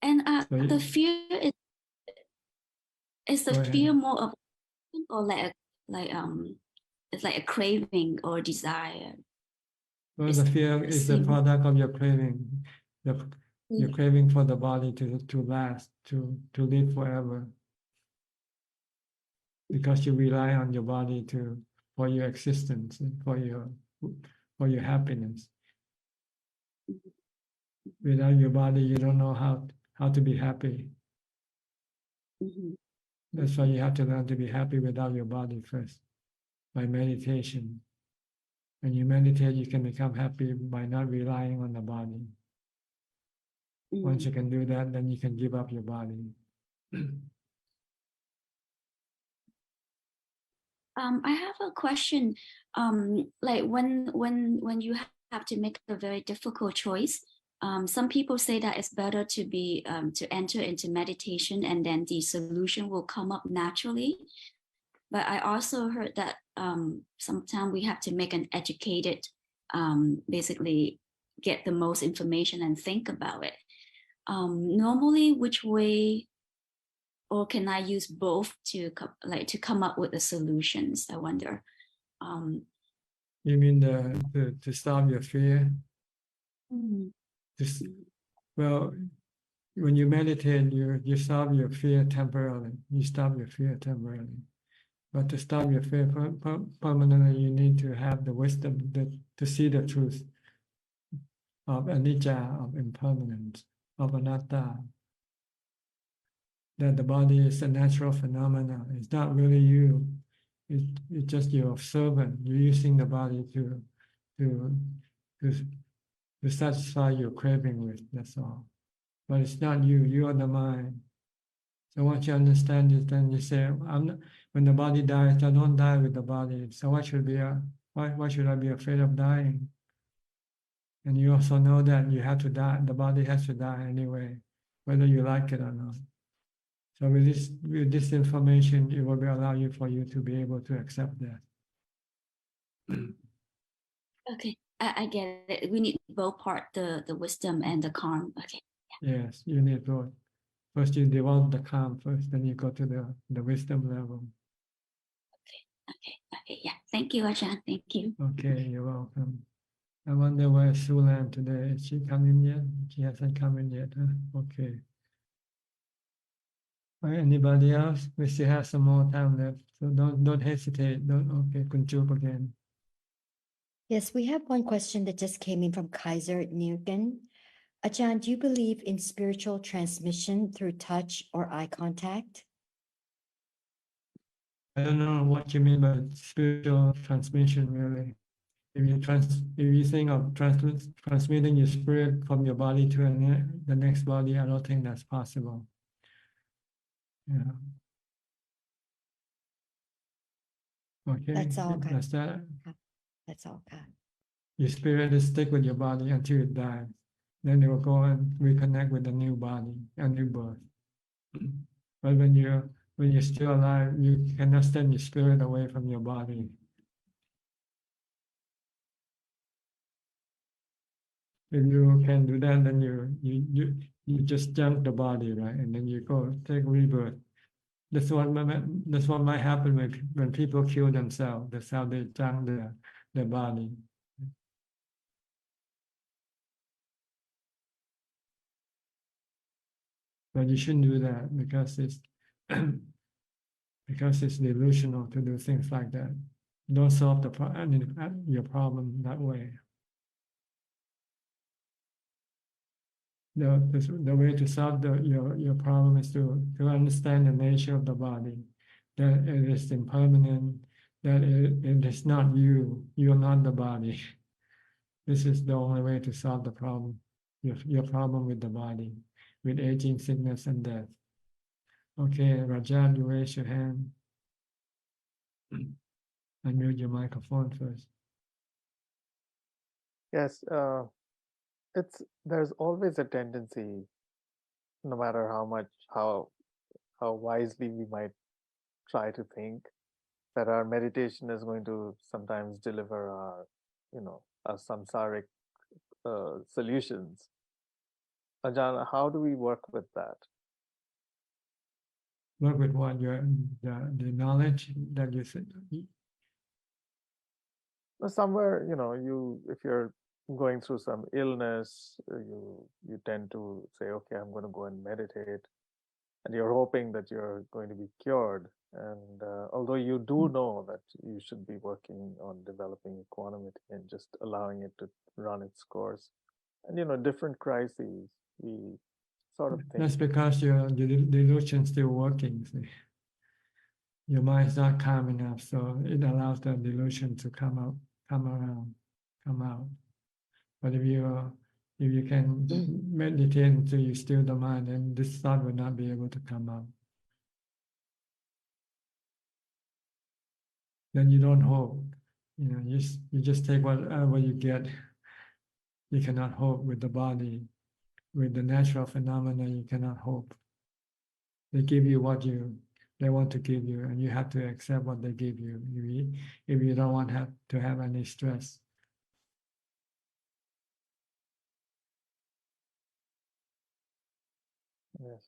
And So the fear is the Go ahead. fear more of, or it's like a craving or desire. Well, the fear is the product of your craving, your craving for the body to last, to live forever. Because you rely on your body for your existence and for your happiness. Without your body, you don't know how to be happy. That's why you have to learn to be happy without your body first, by meditation. When you meditate, you can become happy by not relying on the body. Once you can do that, then you can give up your body. I have a question. Like when you have to make a very difficult choice, some people say that it's better to be to enter into meditation and then the solution will come up naturally. But I also heard that sometimes we have to make an educated, basically get the most information and think about it. Normally, which way, or can I use both to come up with the solutions? I wonder. You mean to stop your fear? Well, when you meditate, you stop your fear temporarily. You stop your fear temporarily. But to stop your fear permanently, you need to have the wisdom to see the truth of anicca, of impermanence, of anatta. That the body is a natural phenomenon. It's not really you. It's just your servant. You're using the body to satisfy your craving with. That's all. But it's not you. You are the mind. So once you understand it, then you say, when the body dies, I don't die with the body. So why should I be afraid of dying? And you also know that you have to die. The body has to die anyway, whether you like it or not. So with this information, it will allow you to be able to accept that. Okay, I get it. We need both part, the wisdom and the calm. Okay. Yes, you need both. First, you develop the calm first, then you go to the wisdom level. Okay, yeah. Thank you, Ajahn. Thank you. Okay, you're welcome. I wonder where Sulan today. Is she coming yet? She hasn't come in yet. Huh? Okay. All right, anybody else? We still have some more time left, so don't hesitate. Okay, Kunchup again. Yes, we have one question that just came in from Kaiser Nirgen. Ajahn, do you believe in spiritual transmission through touch or eye contact? I don't know what you mean by spiritual transmission, really. If you think of transmitting your spirit from your body to the next body, I don't think that's possible. Yeah. Okay. That's all, Ka. That's that. That's all, Ka. Your spirit is stick with your body until it dies. Then it will go and reconnect with a new body, a new birth. But when you're still alive, you cannot send your spirit away from your body. If you can do that, then you just junk the body, right? And then you go take rebirth. That's what might happen when people kill themselves. That's how they junk their body. But you shouldn't do that because it's because it's delusional to do things like that. Don't solve your problem that way. The way to solve your problem is to understand the nature of the body, that it is impermanent, that it is not you. You are not the body. This is the only way to solve the problem, your problem with the body, with aging, sickness, and death. Okay, Rajan, you raise your hand. Unmute your microphone first. Yes, there's always a tendency, no matter how wisely we might try to think, that our meditation is going to sometimes deliver our samsaric solutions. Ajahn, how do we work with that? Work with what the knowledge that you said. Somewhere, if you're going through some illness, you tend to say, okay, I'm going to go and meditate, and you're hoping that you're going to be cured. And although you do know that you should be working on developing equanimity and just allowing it to run its course, and different crises, we sort of think. That's because your delusion still working. See? Your mind is not calm enough, so it allows the delusion to come out. But if you can meditate until you still the mind, then this thought will not be able to come out. Then you don't hope. You just take whatever you get. You cannot hope with the body. With the natural phenomena, you cannot hope. They give you what they want to give you, and you have to accept what they give you. If you don't want to have any stress. Yes.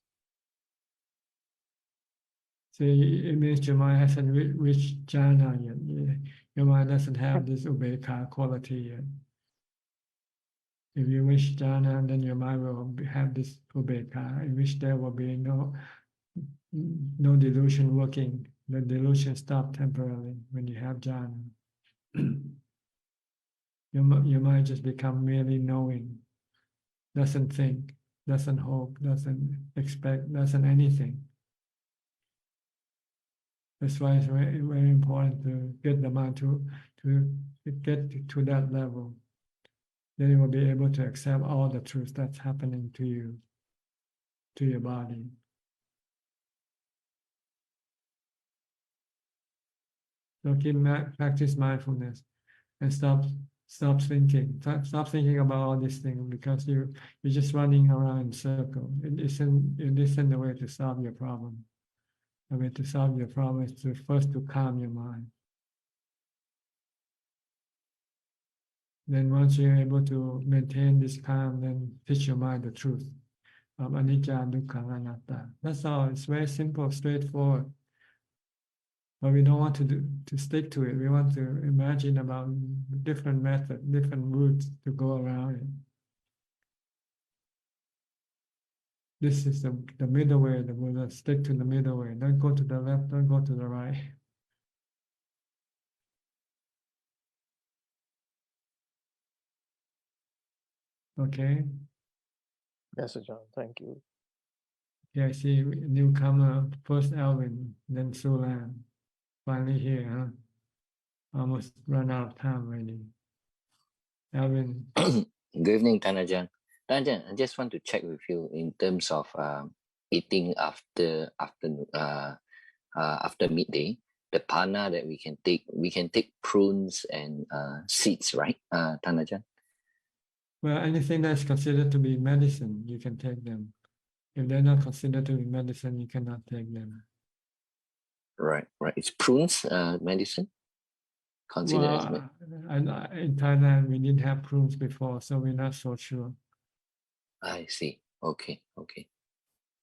See, it means your mind hasn't reached jhana yet. Your mind doesn't have this upekkha quality yet. If you reach jhana, then your mind will have this upekkha, in which there will be no delusion working. The delusion stops temporarily when you have jhana. Your mind just become merely knowing, doesn't think, doesn't hope, doesn't expect, doesn't anything. That's why it's very, very important to get the mind to get to that level. Then you will be able to accept all the truth that's happening to you, to your body. So practice mindfulness and stop thinking. Stop thinking about all these things, because you're just running around in circle. It isn't the way to solve your problem. The way to solve your problem is first to calm your mind. Then once you're able to maintain this calm, then teach your mind the truth of anicca, dukkha, anatta. That's all. It's very simple, straightforward. But we don't want to stick to it. We want to imagine about different methods, different routes to go around it. This is the middle way. The Buddha stick to the middle way. Don't go to the left. Don't go to the right. Okay. Yes, Ajahn. Thank you. Yeah, I see newcomer, first Alvin, then Sulan. Finally here, huh? Almost run out of time already. Alvin. Good evening, Tanajan. Tanajan, I just want to check with you in terms of eating after midday. The pana that we can take prunes and seeds, right, Tanajan? Well, anything that's considered to be medicine, you can take them. If they're not considered to be medicine, you cannot take them. Right. It's prunes, medicine. Considered as Well, in Thailand, we didn't have prunes before, so we're not so sure. I see. Okay.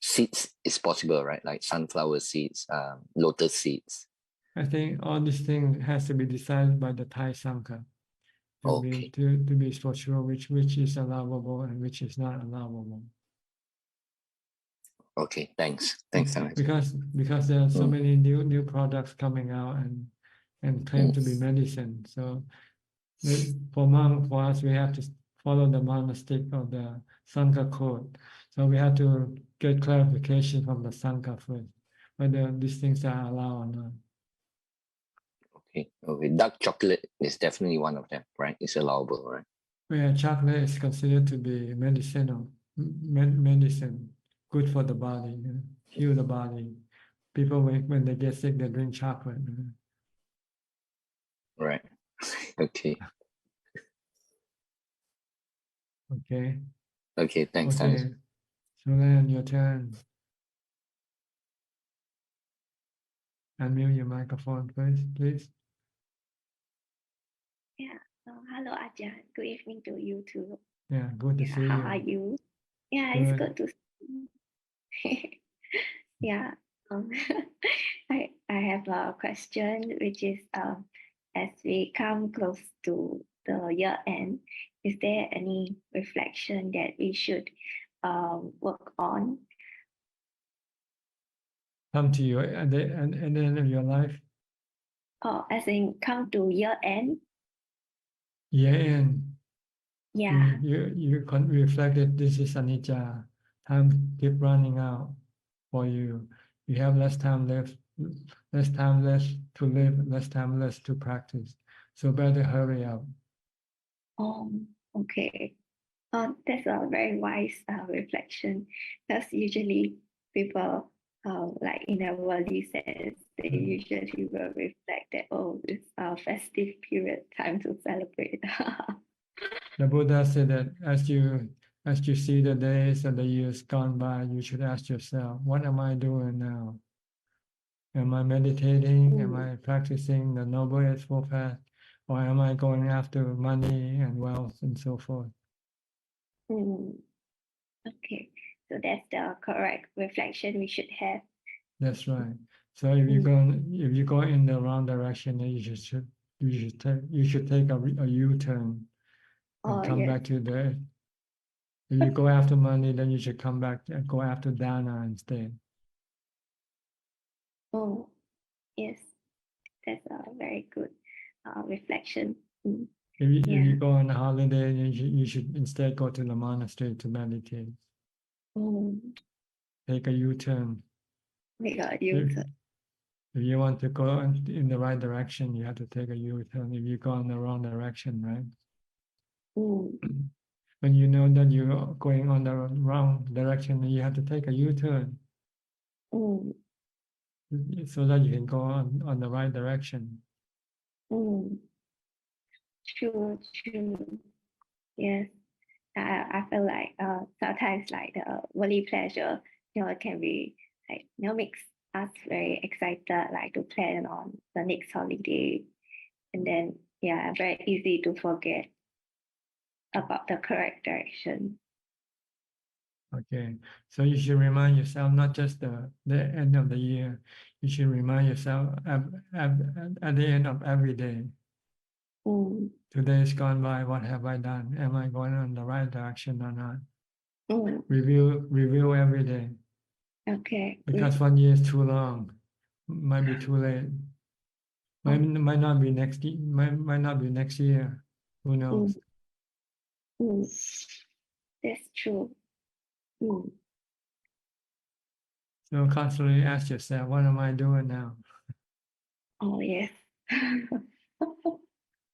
Seeds is possible, right? Like sunflower seeds, lotus seeds. I think all these things has to be decided by the Thai Sangha to be so sure which is allowable and which is not allowable. Okay, thanks, Tanajan. Because there are so many new products coming out and claim to be medicine. So for us, we have to follow the monastic or the Sangha code. So we have to get clarification from the Sangha first, whether these things are allowed or not. Okay. Dark chocolate is definitely one of them, right? It's allowable, right? Yeah, chocolate is considered to be medicine, good for the body, heal the body. People, when they get sick, they drink chocolate. Right. Okay. Okay, thanks, Tanajan. So then your turn. Unmute your microphone first, please. Yeah. Hello, Ajahn. Good evening to you too. Yeah, good to see you. How are you? Yeah, it's good to see. Yeah. I have a question, which is as we come close to the year end, is there any reflection that we should work on? Come to you at the end of your life. Oh, as in come to year end? Year end. Yeah. You reflect that this is anicca. Time keep running out for you. You have less time left to live, less time left to practice. So better hurry up. Oh, okay. That's a very wise reflection. Because usually people, like in a worldly sense, they usually will reflect that, oh, it's a festive period, time to celebrate. The Buddha said that as you see the days and the years gone by, you should ask yourself, what am I doing now? Am I meditating? Am I practicing the Noble Eightfold Path? Or am I going after money and wealth and so forth? Okay, so that's the correct reflection we should have. That's right. So if you go in the wrong direction, then you should take a U-turn and come back to the. If you go after money, then you should come back and go after dana instead. Oh, yes, that's a very good reflection. If you go on a holiday, you should instead go to the monastery to meditate. Take a U-turn. Make a U-turn. If you want to go in the right direction, you have to take a U-turn. If you go in the wrong direction, right? When you know that you're going on the wrong direction, you have to take a U-turn. So that you can go on the right direction. True. Yes. I feel like sometimes like the worldly pleasure, it can be like, makes us very excited, like to plan on the next holiday. And then, very easy to forget about the correct direction. Okay, so you should remind yourself not just the end of the year. You should remind yourself at the end of every day. Today is gone by. What have I done? Am I going in the right direction or not? Review every day. Okay. Because 1 year is too long. Might be too late. Might not be next year. Might not be next year. Who knows? That's true. So constantly ask yourself, what am I doing now? Oh, yes.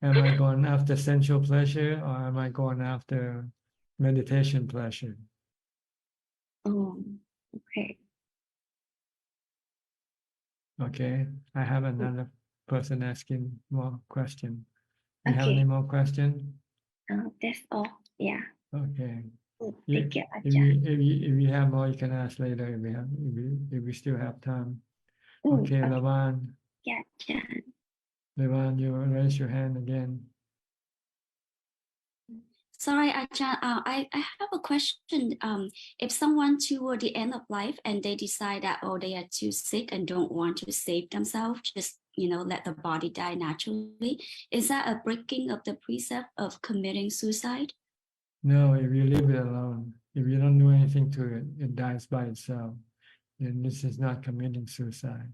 Am I going after sensual pleasure or am I going after meditation pleasure? Oh, okay. Okay, I have another person asking more question. You have any Okay. more question? That's all. Yeah. Okay. Thank you, If Ajahn. you have more, you can ask later if we still have time. Okay, Okay. Lavan. Yeah, Ajahn. Lavan, you raise your hand again. Sorry, Ajahn, I have a question. If someone toward the end of life and they decide that, oh, they are too sick and don't want to save themselves, just, let the body die naturally, is that a breaking of the precept of committing suicide? No, if you leave it alone, if you don't do anything to it, it dies by itself. Then this is not committing suicide.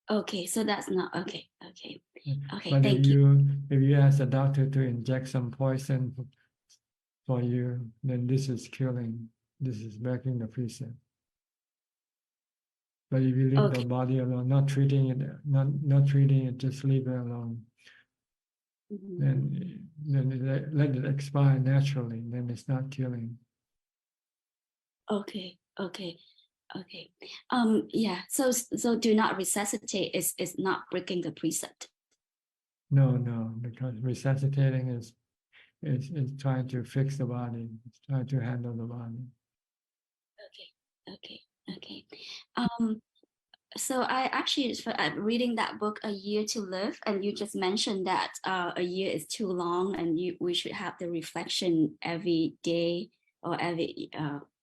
Okay, so that's not, okay. But Thank you. if you ask the doctor to inject some poison for you, then this is killing. This is breaking the precept. But if you leave the body alone, not treating it, just leave it alone. Then let it expire naturally. Then it's not killing. Okay. Yeah. So do not resuscitate is not breaking the precept. No, because resuscitating is trying to fix the body. It's trying to handle the body. Okay. So I actually reading that book, A Year to Live, and you just mentioned that a year is too long, and we should have the reflection every day or every.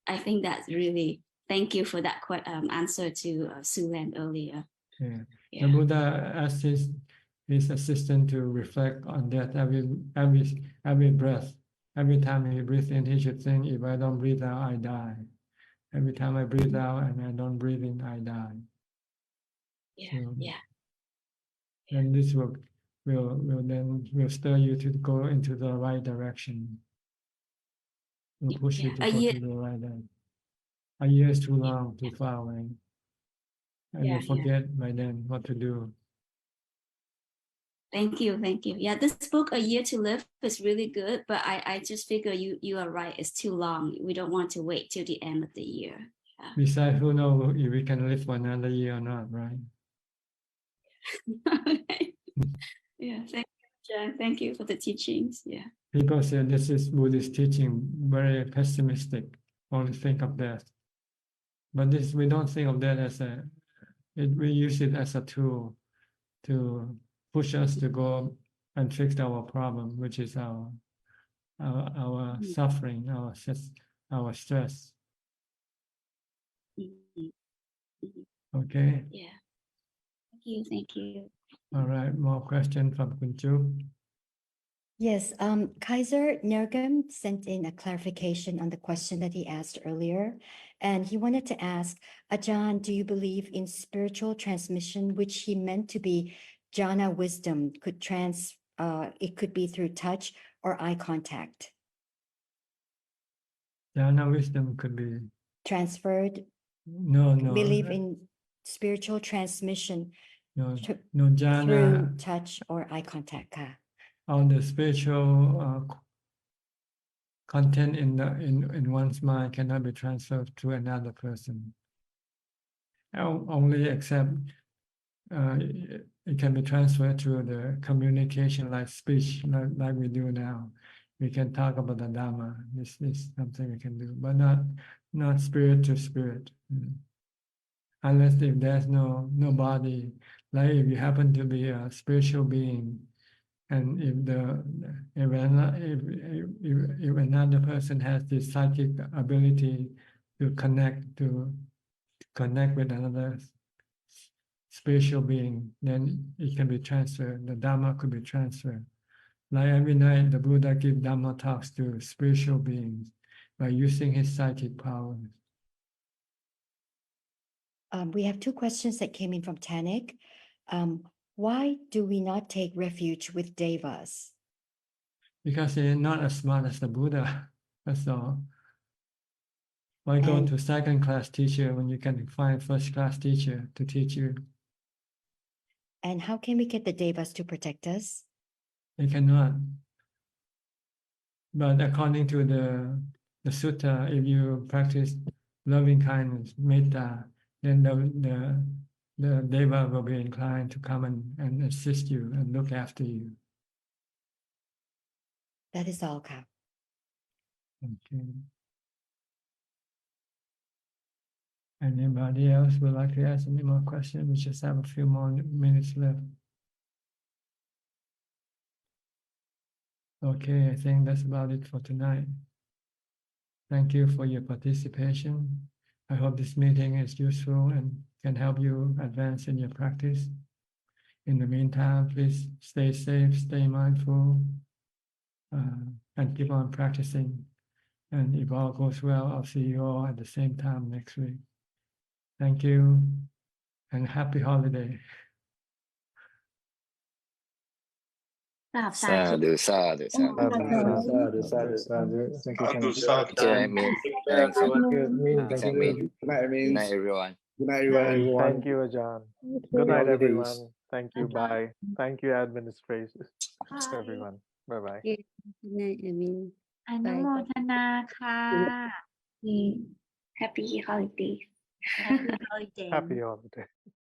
I think that's really. Thank you for that answer to Sulan earlier. Yeah. The Buddha asked his assistant to reflect on that every breath. Every time he breathes in, he should think, if I don't breathe out, I die. Every time I breathe out and I don't breathe in, I die. And this will stir you to go into the right direction. Will push you to go to the right direction. A year is too long, too far away. And you forget by then what to do. Thank you. Yeah, this book, A Year to Live, is really good, but I just figure you are right. It's too long. We don't want to wait till the end of the year. Yeah. Besides, who knows if we can live for another year or not, right? Yeah, thank you, John. Thank you for the teachings. Yeah. People say this is Buddhist teaching, very pessimistic, only think of death. But we don't think of that as we use it as a tool to push us to go and fix our problem, which is our suffering, our stress. Okay. Yeah. Thank you. All right, more question from Kunju. Yes, Kaiser Nergam sent in a clarification on the question that he asked earlier. And he wanted to ask, Ajahn, do you believe in spiritual transmission, which he meant to be jhana wisdom, it could be through touch or eye contact? Jhana wisdom could be transferred. No. Believe in spiritual transmission. No, jhana through touch or eye contact. On the spiritual content in one's mind cannot be transferred to another person. Only except it can be transferred through the communication like speech, like we do now. We can talk about the Dhamma. This is something we can do, but not spirit to spirit. Unless if there's no body, like if you happen to be a spiritual being, and if another person has this psychic ability to connect with another spiritual being, then it can be transferred. The Dhamma could be transferred. Like every night, the Buddha gives Dhamma talks to spiritual beings by using his psychic powers. We have two questions that came in from Tanik. Why do we not take refuge with devas? Because they're not as smart as the Buddha, that's all. Why go to second-class teacher when you can find first-class teacher to teach you? And how can we get the devas to protect us? They cannot. But according to the sutta, if you practice loving kindness, metta, then the deva will be inclined to come and assist you and look after you. That is all, Ka. Okay. Anybody else would like to ask any more questions? We just have a few more minutes left. Okay, I think that's about it for tonight. Thank you for your participation. I hope this meeting is useful and can help you advance in your practice. In the meantime, please stay safe, stay mindful, and keep on practicing. And if all goes well, I'll see you all at the same time next week. Thank you and happy holiday. Sadhu, sadhu, sadhu. Thank you, Sadhu, Chan. sadhu. Thank you, Admin. Thanks. Thank you, Admin. Thanks, Thank you, Admin. Good night, Good night, Amins. everyone. Good night, everyone. Thank you, Ajahn. Good Happy night, holidays. everyone. Thank you. Bye. Thank you, administrators. Everyone. Bye bye. Okay. Good night, I mean. อนุโมทนาค่ะ Happy holidays Happy holiday Happy holiday.